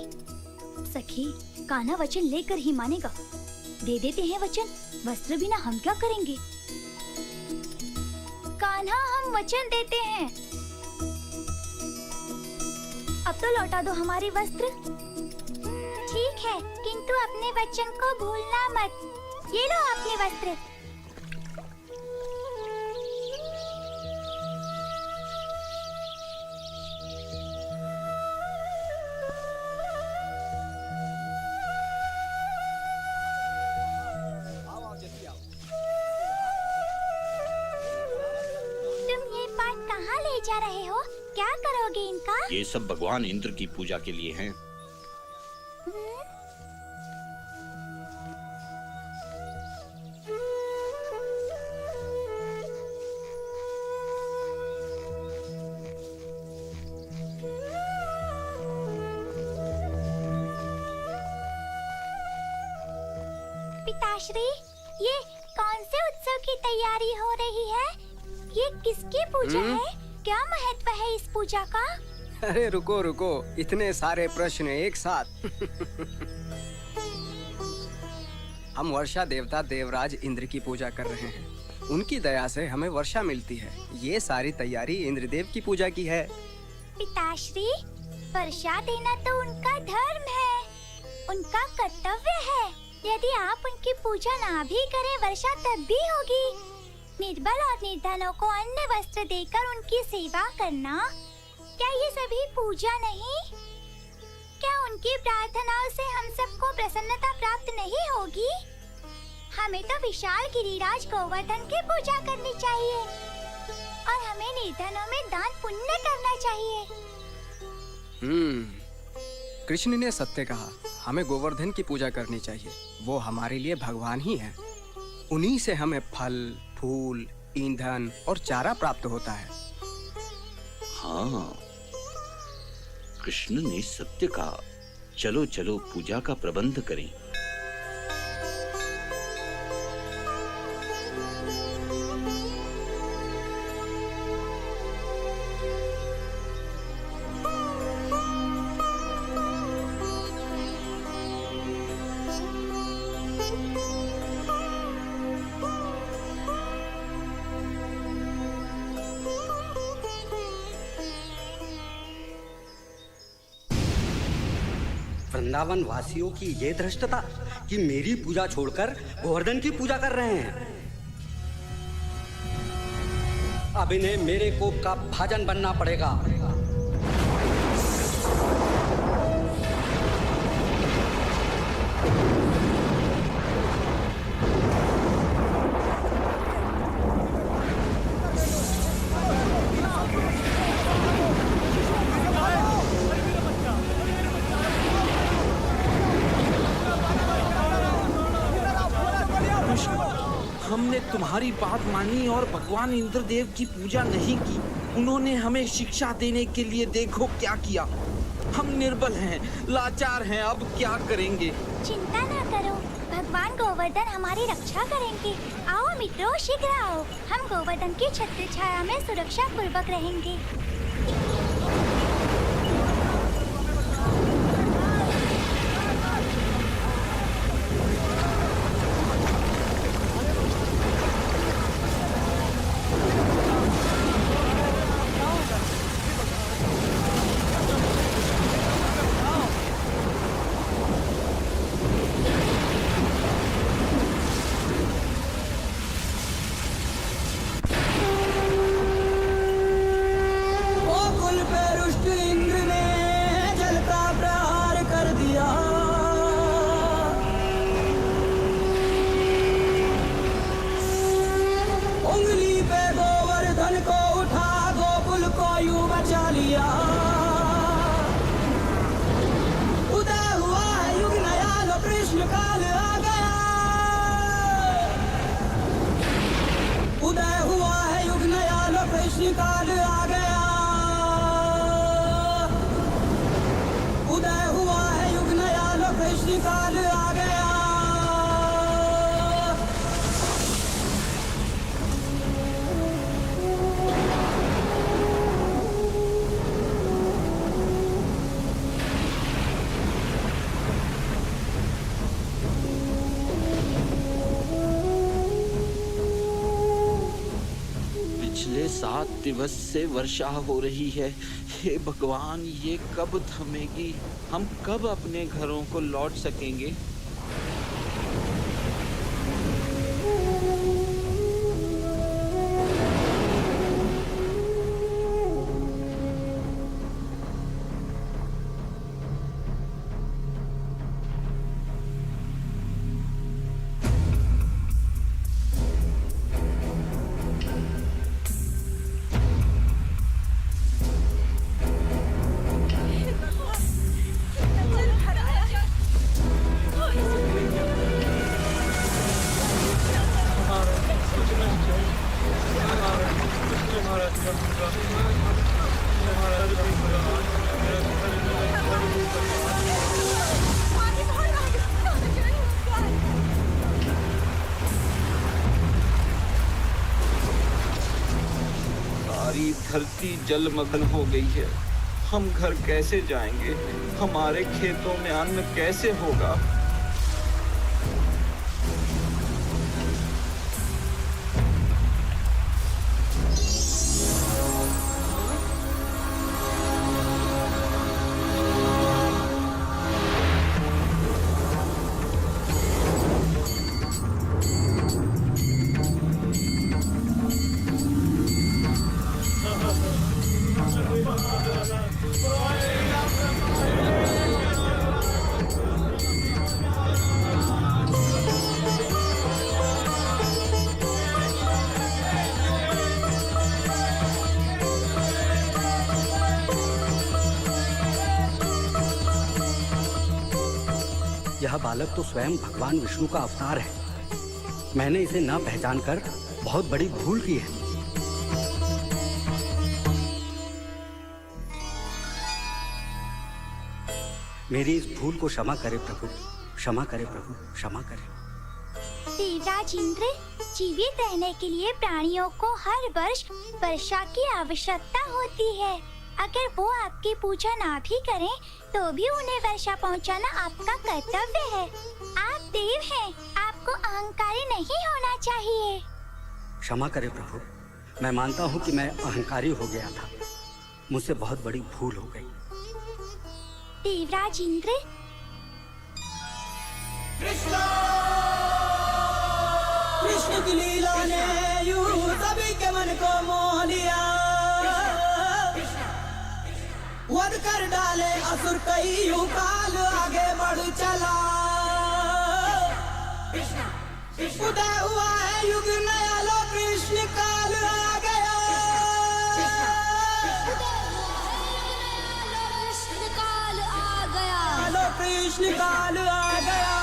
S14: सखी, कान्हा वचन लेकर ही मानेगा। दे देते हैं वचन, वस्त्र बिना हम क्या करेंगे? कान्हा, हम वचन देते हैं। अब तो लौटा दो हमारे वस्त्र। ठीक है, किंतु अपने वचन को भूलना मत। ये लो अपने वस्त्र। ले जा रहे हो? क्या करोगे इनका?
S12: ये सब भगवान इंद्र की पूजा के लिए हैं।
S14: पिताश्री, ये कौन से उत्सव की तैयारी हो रही है? ये किसकी पूजा है? क्या महत्व है इस पूजा का?
S7: अरे रुको रुको, इतने सारे प्रश्न एक साथ। हम वर्षा देवता देवराज इंद्र की पूजा कर रहे हैं। उनकी दया से हमें वर्षा मिलती है। ये सारी तैयारी इंद्रदेव की पूजा की है।
S14: पिताश्री, वर्षा देना तो उनका धर्म है, उनका कर्तव्य है। यदि आप उनकी पूजा ना भी करें, वर्षा तब भी होगी। निर्बल और निर्धनों को अन्न वस्त्र देकर उनकी सेवा करना, क्या ये सभी पूजा नहीं? क्या उनकी प्रार्थनाओं से हम सबको प्रसन्नता प्राप्त नहीं होगी? हमें तो विशाल गिरिराज गोवर्धन की पूजा करनी चाहिए और हमें निर्धनों में दान पुण्य करना चाहिए।
S7: कृष्ण ने सत्य कहा, हमें गोवर्धन की पूजा करनी चाहिए। वो हमारे लिए भगवान ही हैं। उन्हीं से हमें फल, फूल, ईंधन और चारा प्राप्त होता है।
S12: हाँ, कृष्ण ने सत्य कहा। चलो चलो पूजा का प्रबंध करें।
S15: वृंदावन वासियों की ये धृष्टता कि मेरी पूजा छोड़कर गोवर्धन की पूजा कर रहे हैं। अब इन्हें मेरे कोप का भाजन बनना पड़ेगा।
S10: हमने तुम्हारी बात मानी और भगवान इंद्रदेव की पूजा नहीं की। उन्होंने हमें शिक्षा देने के लिए देखो क्या किया। हम निर्बल हैं, लाचार हैं, अब क्या करेंगे?
S14: चिंता ना करो, भगवान गोवर्धन हमारी रक्षा करेंगे। आओ मित्रों, शीघ्र आओ। हम गोवर्धन की छत्र छाया में सुरक्षा पूर्वक रहेंगे।
S10: पिछले 7 दिवस से वर्षा हो रही है। हे भगवान, ये कब थमेगी? हम कब अपने घरों को लौट सकेंगे? धरती जलमग्न हो गई है। हम घर कैसे जाएंगे? हमारे खेतों में अन्न कैसे होगा?
S15: यह बालक तो स्वयं भगवान विष्णु का अवतार है। मैंने इसे न पहचान कर बहुत बड़ी भूल की है। मेरी इस भूल को क्षमा करे प्रभु, क्षमा करे प्रभु, क्षमा करे।
S14: देवराज इंद्र, जीवित रहने के लिए प्राणियों को हर वर्ष वर्षा की आवश्यकता होती है। अगर वो आपकी पूजा ना भी करें तो भी उन्हें वर्षा पहुंचाना आपका कर्तव्य है। आप देव हैं, आपको अहंकारी नहीं होना चाहिए।
S15: क्षमा करे प्रभु, मैं मानता हूँ कि मैं अहंकारी हो गया था। मुझसे बहुत बड़ी भूल हो गई।
S14: देवराज इंद्र,
S2: कृष्ण की लीला ने यूं सभी के मन को मोह लिया। वध कर डाले असुर कई, यूं काल आगे बढ़ चला। उदय हुआ है युग नया, लो कृष्ण काल आ गया।
S14: कृष्ण काल आ गया।
S2: लो कृष्ण काल आ गया।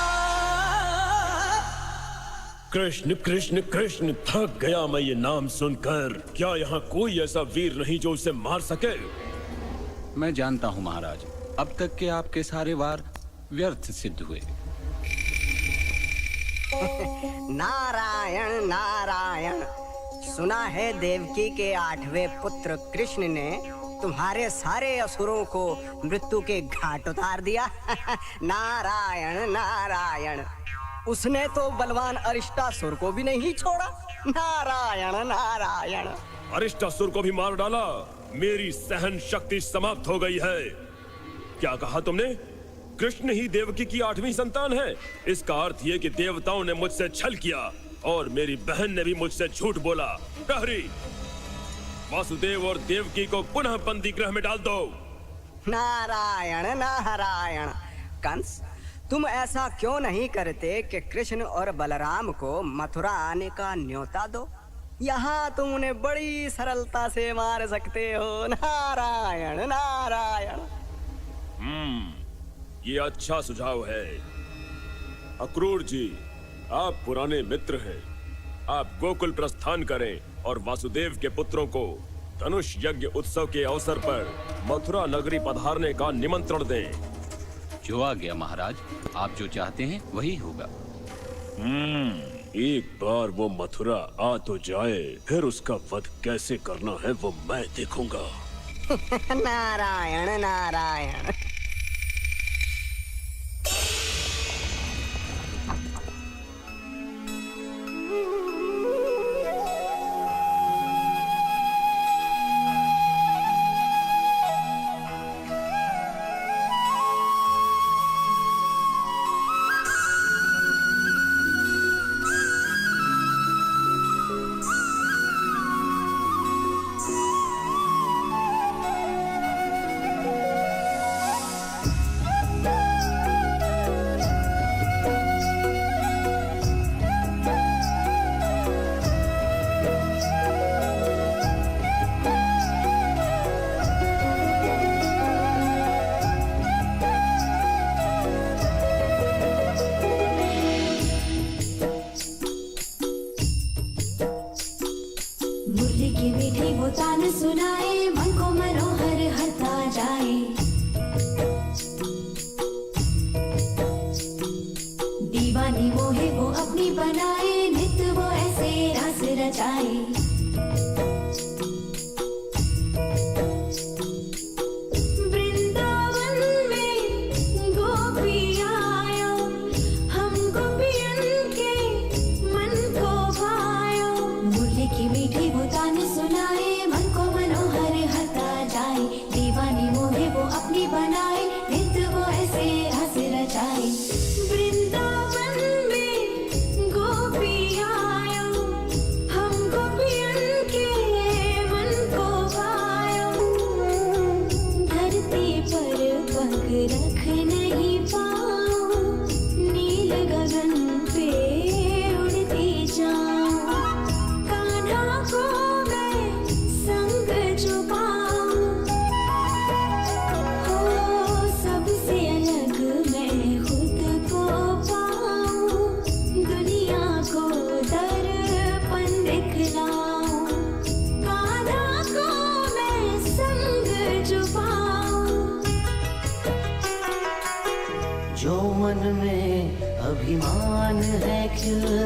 S3: कृष्ण कृष्ण कृष्ण, थक गया मैं ये नाम सुनकर। क्या यहाँ कोई ऐसा वीर नहीं जो उसे मार सके?
S10: मैं जानता हूँ महाराज, अब तक के आपके सारे वार व्यर्थ सिद्ध हुए।
S7: नारायण नारायण। सुना है देवकी के 8वें पुत्र कृष्ण ने तुम्हारे सारे असुरों को मृत्यु के घाट उतार दिया। नारायण नारायण। उसने तो बलवान अरिष्टासुर को भी नहीं छोड़ा। नारायण नारायण।
S3: अरिष्टासुर को भी मार डाला। मेरी सहन शक्ति समाप्त हो गई है। क्या कहा तुमने? कृष्ण ही देवकी की 8वीं संतान है। इसका अर्थ ये कि देवताओं ने मुझसे छल किया और मेरी बहन ने भी मुझसे झूठ बोला। प्रहरी, वासुदेव और देवकी को पुनः बंदी गृह में डाल दो।
S7: नारायण नारायण। कंस, तुम ऐसा क्यों नहीं करते कि कृष्ण और बलराम को मथुरा आने का न्योता दो? यहाँ तुम उन्हें बड़ी सरलता से मार सकते हो। नारायण नारायण।
S3: ये अच्छा सुझाव है। अक्रूर जी, आप पुराने मित्र हैं। आप गोकुल प्रस्थान करें और वासुदेव के पुत्रों को धनुष यज्ञ उत्सव के अवसर पर मथुरा नगरी पधारने का निमंत्रण दें।
S10: जो आ गया महाराज, आप जो चाहते हैं वही होगा।
S3: एक बार वो मथुरा आ तो जाए, फिर उसका वध कैसे करना है वो मैं देखूंगा।
S7: नारायण नारायण।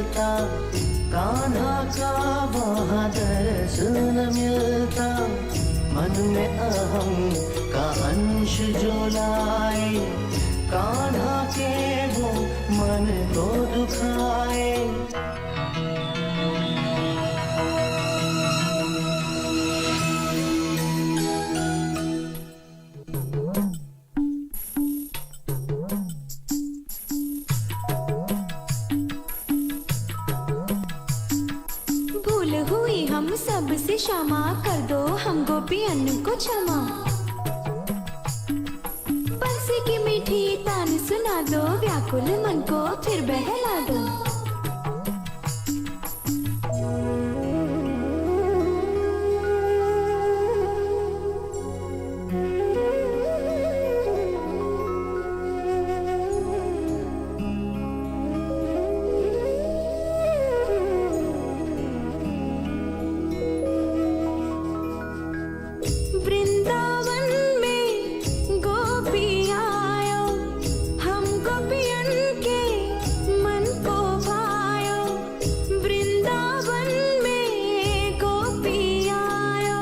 S2: मिलता, कान्हा का वहाँ दर्श न मिलता। मन में अहम का अंश जो लाए, कान्हा के वो मन को दुखाए।
S16: भूल हुई हम सब से क्षमा कर दो, हम गोपियन को क्षमा। बंसी की मीठी तान सुना दो, व्याकुल मन को फिर बहला दो। वृंदावन में गोपी आयो, हम गोपियन के मन को भायो। वृंदावन में गोपी आयो,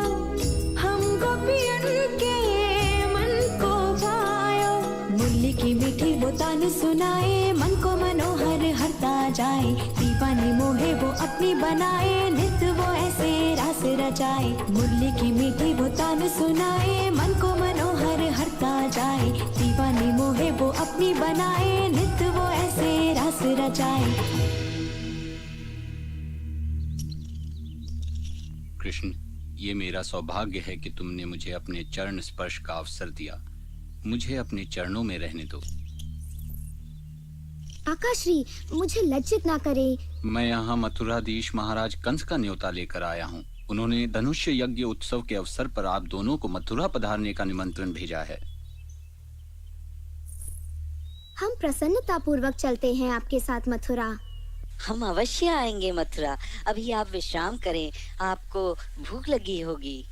S16: हम गोपियन के मन को भायो। मुरली की मीठी वो तान सुनाए, मन को मनोहर हरता जाए। दीवानी मोहे वो अपनी बनाए, नित्य वो ऐसे रास रचाए। मुरली की मीठी वो तान सुनाए, मन को मनोहर हरता जाए। दीवानी मोहे वो अपनी बनाए, नित्य वो ऐसे रास रचाए।
S17: कृष्ण, ये मेरा सौभाग्य है कि तुमने मुझे अपने चरण स्पर्श का अवसर दिया। मुझे अपने चरणों में रहने दो।
S1: काकाश्री, मुझे लज्जित ना करे।
S17: मैं यहाँ मथुराधीश महाराज कंस का न्योता लेकर आया हूँ। उन्होंने धनुष्य यज्ञ उत्सव के अवसर पर आप दोनों को मथुरा पधारने का निमंत्रण भेजा है।
S1: हम प्रसन्नता पूर्वक चलते हैं आपके साथ मथुरा।
S13: हम अवश्य आएंगे मथुरा। अभी आप विश्राम करें, आपको भूख लगी होगी।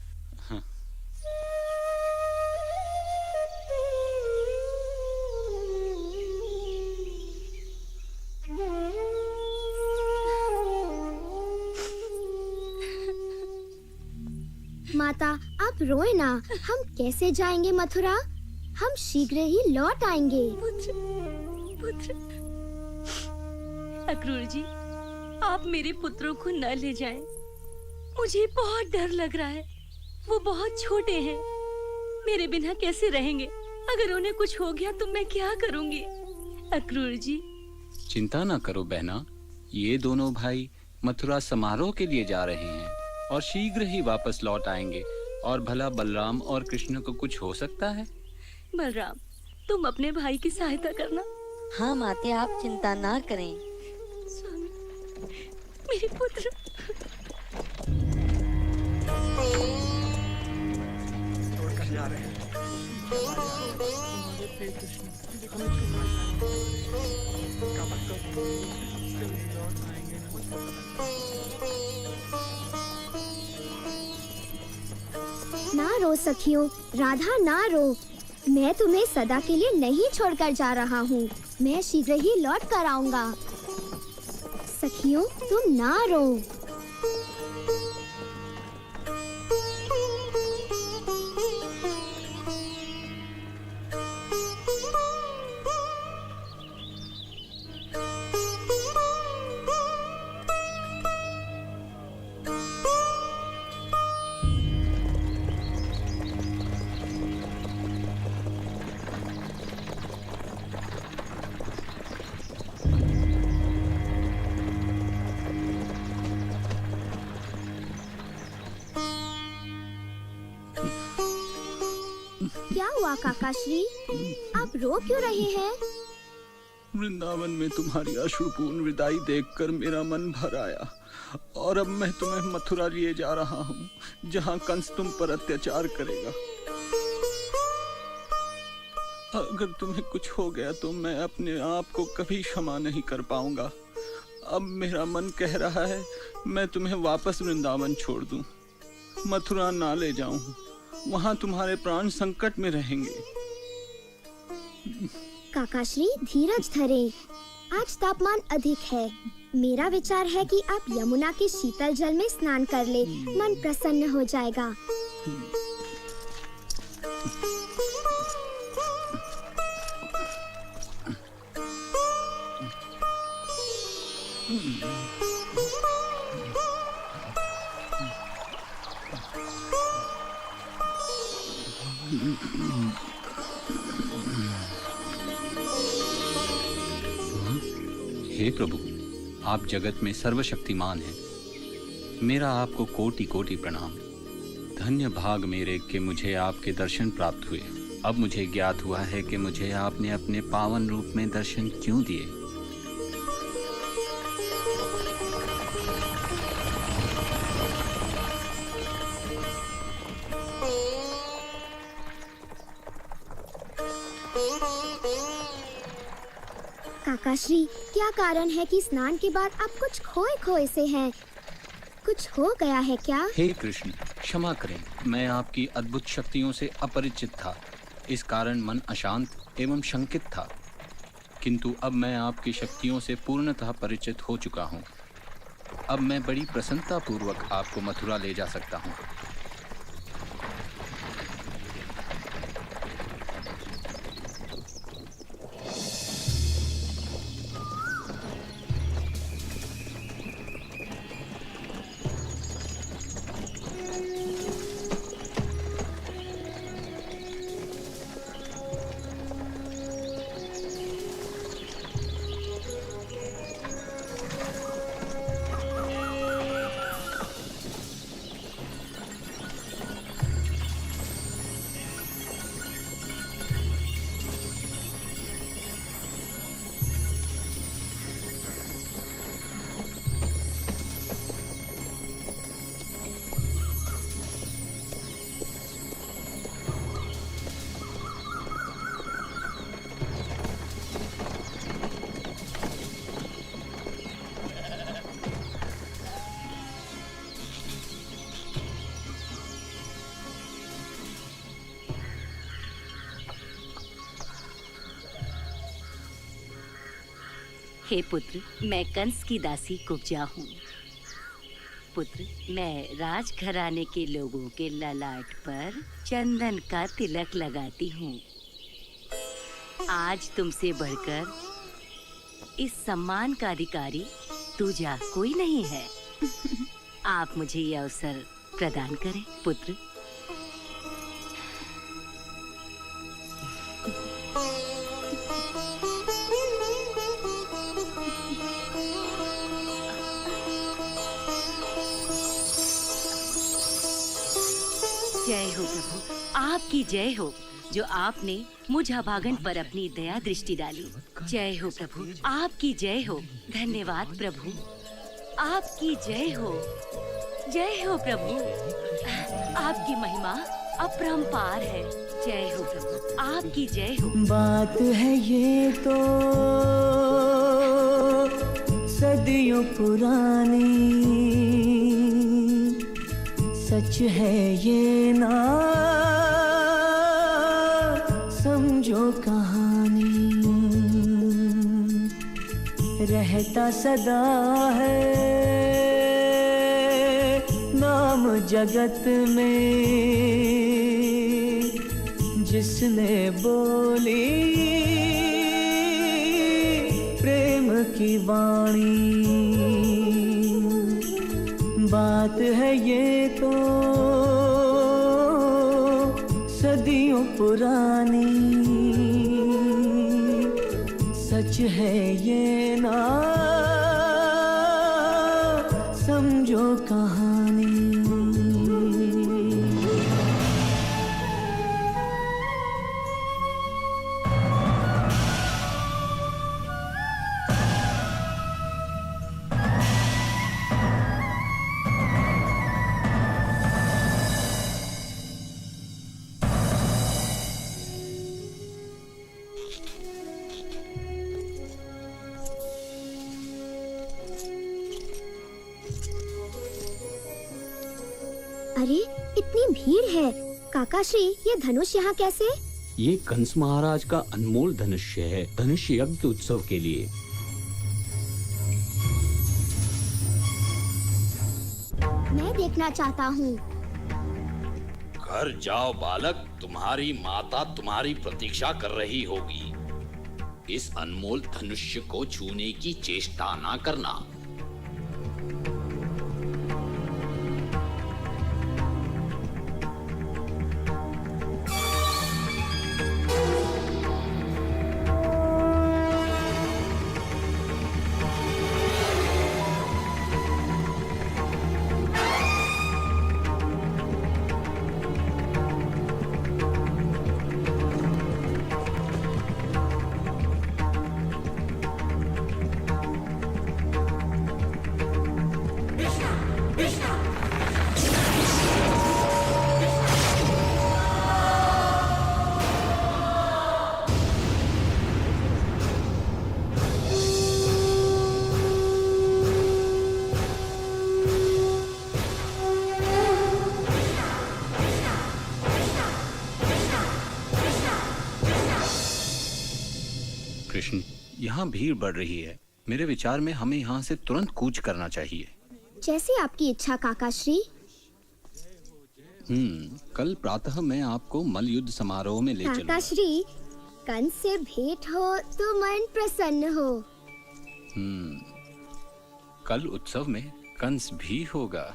S1: माता, आप रोए ना। हम कैसे जाएंगे मथुरा? हम शीघ्र ही लौट आएंगे।
S9: पुत्र, अक्रूर जी, आप मेरे पुत्रों को न ले जाएं। मुझे बहुत डर लग रहा है। वो बहुत छोटे हैं, मेरे बिना कैसे रहेंगे? अगर उन्हें कुछ हो गया तो मैं क्या करूंगी? अक्रूर जी।
S17: चिंता ना करो बहना, ये दोनों भाई मथुरा समारोह के लिए जा रहे हैं और शीघ्र ही वापस लौट आएंगे। और भला बलराम और कृष्ण को कुछ हो सकता है?
S9: बलराम, तुम अपने भाई की सहायता करना।
S13: हाँ माते, आप चिंता ना करें।
S9: स्वामी, मेरे पुत्र।
S5: जा रहे हैं।
S1: ना रो सखियों, राधा ना रो। मैं तुम्हें सदा के लिए नहीं छोड़कर जा रहा हूँ। मैं शीघ्र ही लौट कर आऊंगा। सखियों, तुम ना रो। क्या हुआ काकाश्री? आप रो क्यों रहे हैं?
S17: वृंदावन में तुम्हारी अश्रुपूर्ण विदाई देखकर मेरा मन भर आया और अब मैं तुम्हें मथुरा लिए जा रहा हूँ, जहाँ कंस तुम पर अत्याचार करेगा। अगर तुम्हें कुछ हो गया तो मैं अपने आप को कभी क्षमा नहीं कर पाऊंगा। अब मेरा मन कह रहा है मैं तुम्हें वापस वृंदावन छोड़ दूं, मथुरा ना ले जाऊं। वहां तुम्हारे प्राण संकट में रहेंगे।
S1: काकाश्री, धीरज धरे। आज तापमान अधिक है। मेरा विचार है कि आप यमुना के शीतल जल में स्नान कर ले, मन प्रसन्न हो जाएगा।
S17: हे प्रभु, आप जगत में सर्वशक्तिमान हैं। मेरा आपको कोटि कोटि प्रणाम। धन्य भाग मेरे कि मुझे आपके दर्शन प्राप्त हुए। अब मुझे ज्ञात हुआ है कि मुझे आपने अपने पावन रूप में दर्शन क्यों दिए।
S1: काकाश्री, क्या कारण है कि स्नान के बाद आप कुछ खोए खोए से हैं? कुछ हो गया है क्या?
S17: हे कृष्ण, क्षमा करें, मैं आपकी अद्भुत शक्तियों से अपरिचित था। इस कारण मन अशांत एवं शंकित था। किंतु अब मैं आपकी शक्तियों से पूर्णतः परिचित हो चुका हूँ। अब मैं बड़ी प्रसन्नता पूर्वक आपको मथुरा ले जा सकता हूँ।
S9: हे पुत्र, मैं कंस की दासी कुब्जा हूँ। पुत्र, मैं राजघराने के लोगों के ललाट पर चंदन का तिलक लगाती हूँ। आज तुमसे बढ़कर इस सम्मान का अधिकारी दूजा कोई नहीं है। आप मुझे यह अवसर प्रदान करें पुत्र। जय हो प्रभु, आपकी जय हो, जो आपने मुझ अभागन पर अपनी दया दृष्टि डाली। जय हो प्रभु, आपकी जय हो। धन्यवाद प्रभु, आपकी जय हो। जय हो प्रभु, आपकी महिमा अपरंपार है। जय हो प्रभु, आपकी जय हो।
S2: बात है ये तो सदियों पुरानी, सच है ये ना समझो कहानी। रहता सदा है नाम जगत में, जिसने बोली प्रेम की वाणी। बात है ये तो सदियों पुरानी, सच है ये ना समझो कहानी।
S1: अरे, इतनी भीड़ है। काकाश्री, ये धनुष यहाँ कैसे?
S10: ये कंस महाराज का अनमोल धनुष्य है, धनुष यज्ञ उत्सव के लिए।
S1: मैं देखना चाहता हूँ।
S12: घर जाओ बालक, तुम्हारी माता तुम्हारी प्रतीक्षा कर रही होगी। इस अनमोल धनुष्य को छूने की चेष्टा ना करना।
S10: कृष्ण, यहाँ भीड़ बढ़ रही है। मेरे विचार में हमें यहाँ से तुरंत कूच करना चाहिए।
S1: जैसे आपकी इच्छा काकाश्री।
S10: कल प्रातः मैं आपको मल्ल युद्ध समारोह में ले चलूंगा।
S1: काकाश्री, कंस से भेंट हो तो मन प्रसन्न हो।
S10: कल उत्सव में कंस भी होगा।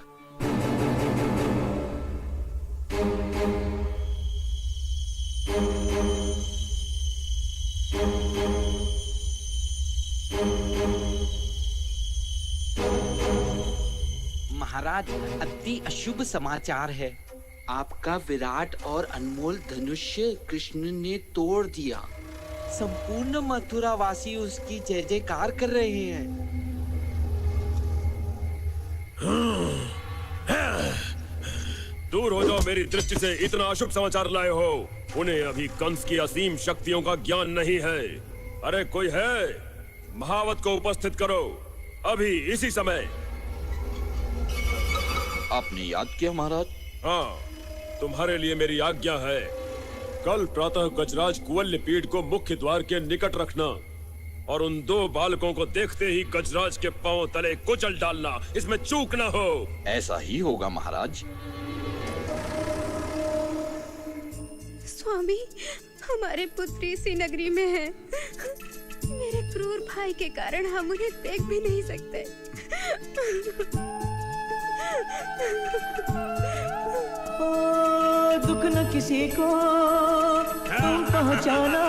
S11: महाराज, अति अशुभ समाचार है। आपका विराट और अनमोल धनुष्य कृष्ण ने तोड़ दिया। संपूर्ण मथुरा वासी उसकी जय जयकार कर रहे हैं।
S3: दूर हो जाओ मेरी दृष्टि से, इतना अशुभ समाचार लाए हो। उन्हें अभी कंस की असीम शक्तियों का ज्ञान नहीं है। अरे कोई है? महावत को उपस्थित करो अभी इसी समय।
S10: आपने याद किया महाराज?
S3: हाँ, तुम्हारे लिए मेरी आज्ञा है। कल प्रातः गजराज कुवल्य पीठ को मुख्य द्वार के निकट रखना और उन दो बालकों को देखते ही गजराज के पांव तले कुचल डालना। इसमें चूक न हो।
S10: ऐसा ही होगा महाराज।
S6: स्वामी, हमारे पुत्री इसी नगरी में है। मेरे क्रूर भाई के कारण हम उन्हें देख भी नहीं सकते।
S2: दुख न किसी को तुम पहुंचाना,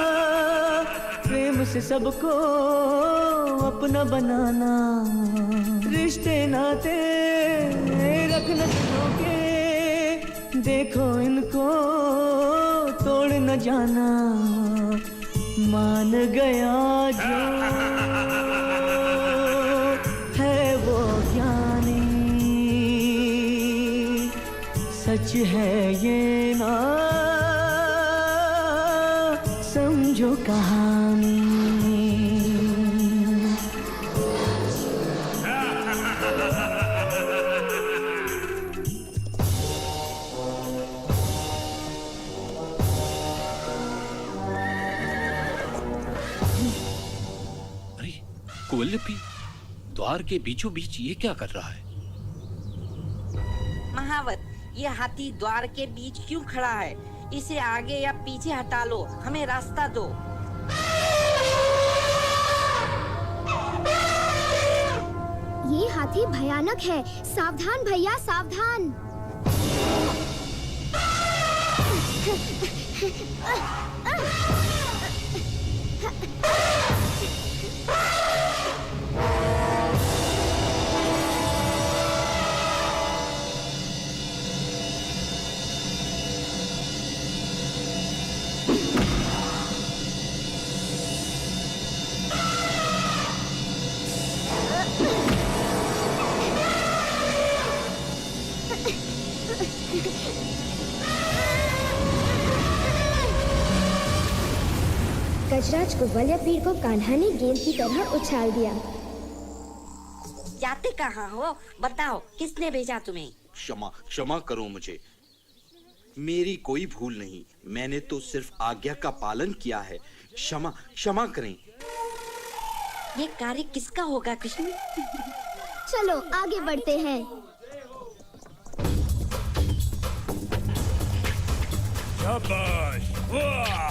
S2: प्रेम से सबको अपना बनाना। रिश्ते नाते रखना चाहोगे, देखो इनको तोड़ न जाना। मान गया जो है वो ज्ञानी, सच है ये ना समझो कहानी।
S10: कुवल्य पीठ द्वार के बीचों बीच ये क्या कर रहा है?
S18: महावत, ये हाथी द्वार के बीच क्यों खड़ा है? इसे आगे या पीछे हटा लो, हमें रास्ता दो।
S1: ये हाथी भयानक है। सावधान भैया, सावधान। गजराज कुवल्य पीठ को कान्हा ने गेंद की तरह उछाल दिया।
S18: जाते कहाँ हो? बताओ, किसने भेजा तुम्हें?
S11: क्षमा करो मुझे। मेरी कोई भूल नहीं। मैंने तो सिर्फ आज्ञा का पालन किया है। क्षमा करें।
S18: ये कार्य किसका होगा कृष्ण?
S1: चलो आगे बढ़ते हैं।
S3: शाबाश वाह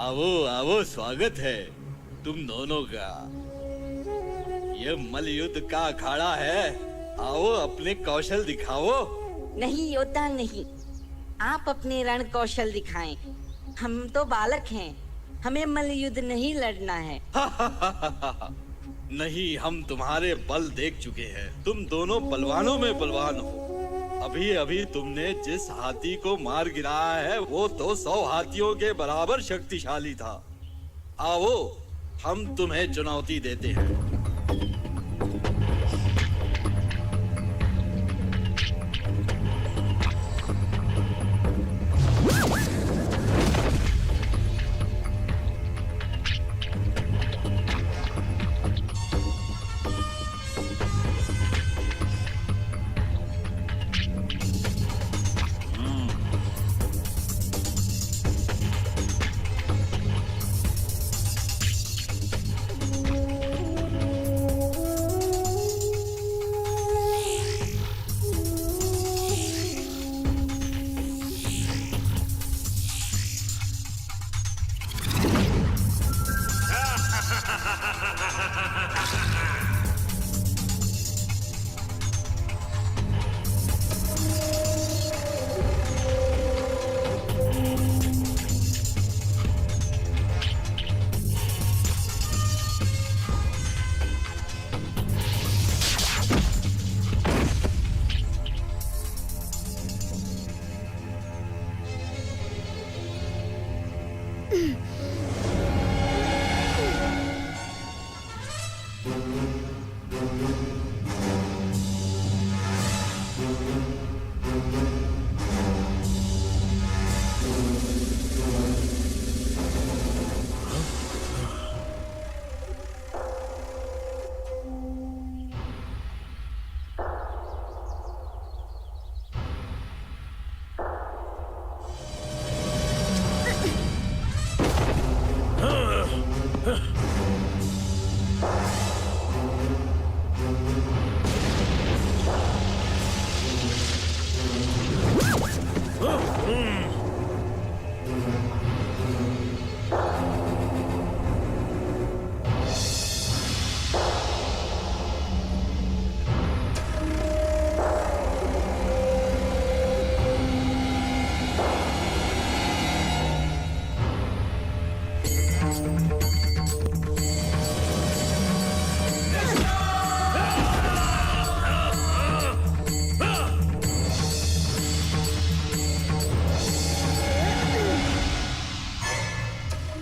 S12: आओ आओ, स्वागत है तुम दोनों का। ये मल्लयुद्ध का अखाड़ा है, आओ अपने कौशल दिखाओ।
S18: नहीं योद्धा नहीं, आप अपने रण कौशल दिखाएं। हम तो बालक हैं, हमें मल्लयुद्ध नहीं लड़ना है।
S12: नहीं, हम तुम्हारे बल देख चुके हैं, तुम दोनों बलवानों में बलवान हो। अभी अभी तुमने जिस हाथी को मार गिराया है वो तो 100 हाथियों के बराबर शक्तिशाली था। आओ हम तुम्हें चुनौती देते हैं।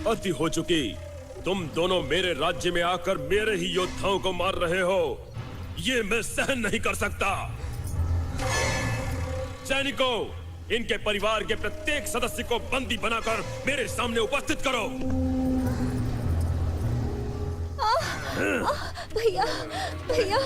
S3: अति हो चुकी। तुम दोनों मेरे राज्य में आकर मेरे ही योद्धाओं को मार रहे हो, ये मैं सहन नहीं कर सकता। सैनिकों, इनके परिवार के प्रत्येक सदस्य को बंदी बनाकर मेरे सामने उपस्थित करो।
S1: भैया भैया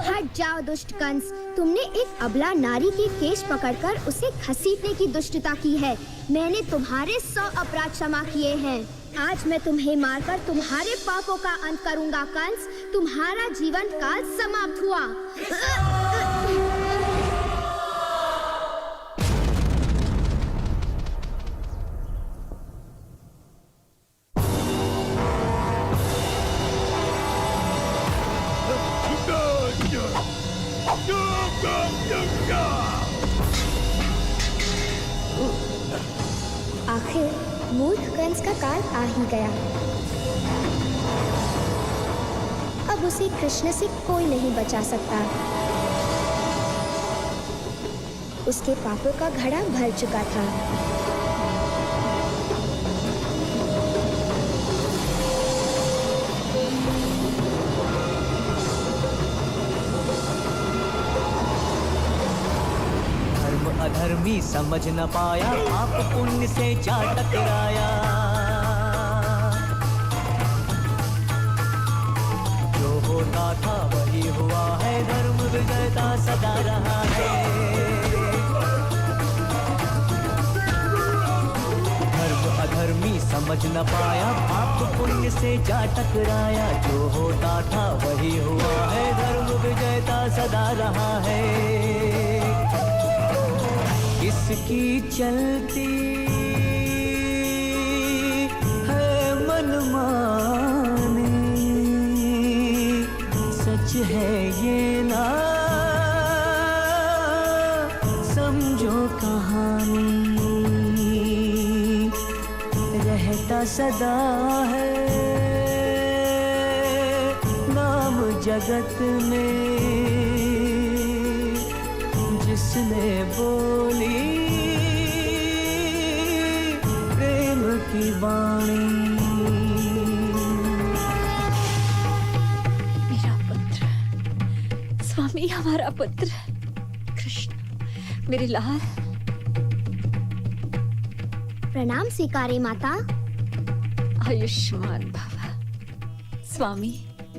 S1: हट जाओ दुष्ट कंस। तुमने एक अबला नारी के केश पकड़कर उसे घसीटने की दुष्टता की है। मैंने तुम्हारे 100 अपराध क्षमा किए हैं। आज मैं तुम्हें मारकर तुम्हारे पापों का अंत करूंगा कंस। तुम्हारा जीवन काल समाप्त हुआ। आखिर मूर्ख कंस का काल आ ही गया। अब उसे कृष्ण से कोई नहीं बचा सकता। उसके पापों का घड़ा भर चुका था।
S2: धर्म अधर्मी समझ न पाया, पाप पुण्य से जा टकराया। जो होता था वही हुआ है, धर्म विजयता सदा रहा है। धर्म अधर्मी समझ न पाया, पाप पुण्य से जा टकराया। जो होता था वही हुआ है, धर्म विजयता सदा रहा है। इसकी चलती है मनमानी, सच है ये ना समझो कहानी। रहता सदा है नाम जगत में, जिसने बोली प्रेम की वाणी।
S6: मेरा पुत्र, स्वामी हमारा पुत्र कृष्ण, मेरे लाल।
S1: प्रणाम स्वीकारे माता।
S6: आयुष्मान भव। स्वामी,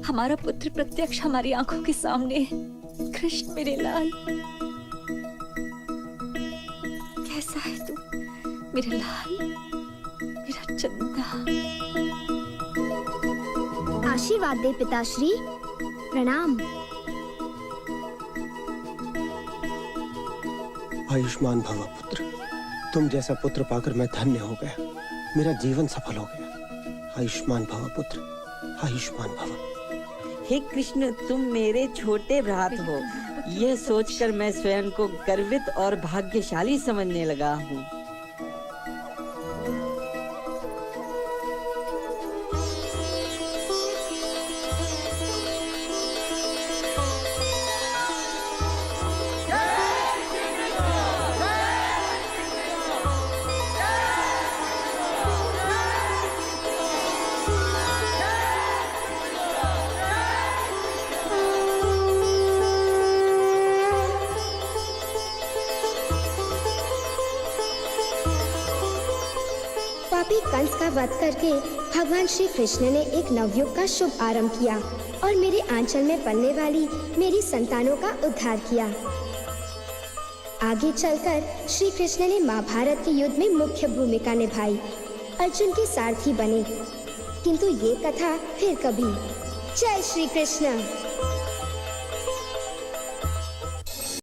S6: हमारा पुत्र प्रत्यक्ष हमारी आंखों के सामने है। कृष्ण मेरे लाल, कैसा है तू मेरे लाल, मेरा चंदा।
S1: आशीर्वाद दे पिताश्री। प्रणाम।
S5: आयुष्मान भव पुत्र, तुम जैसा पुत्र पाकर मैं धन्य हो गया। मेरा जीवन सफल हो गया। आयुष्मान भव पुत्र, आयुष्मान भव।
S18: हे कृष्ण, तुम मेरे छोटे भ्रात हो, यह सोचकर मैं स्वयं को गर्वित और भाग्यशाली समझने लगा हूँ।
S1: पापी कंस का वध करके भगवान श्री कृष्ण ने एक नवयुग का शुभ आरंभ किया और मेरे आंचल में पलने वाली मेरी संतानों का उद्धार किया। आगे चलकर श्री कृष्ण ने महाभारत के युद्ध में मुख्य भूमिका निभाई, अर्जुन के सारथी बने। किंतु ये कथा फिर कभी। जय श्री कृष्ण।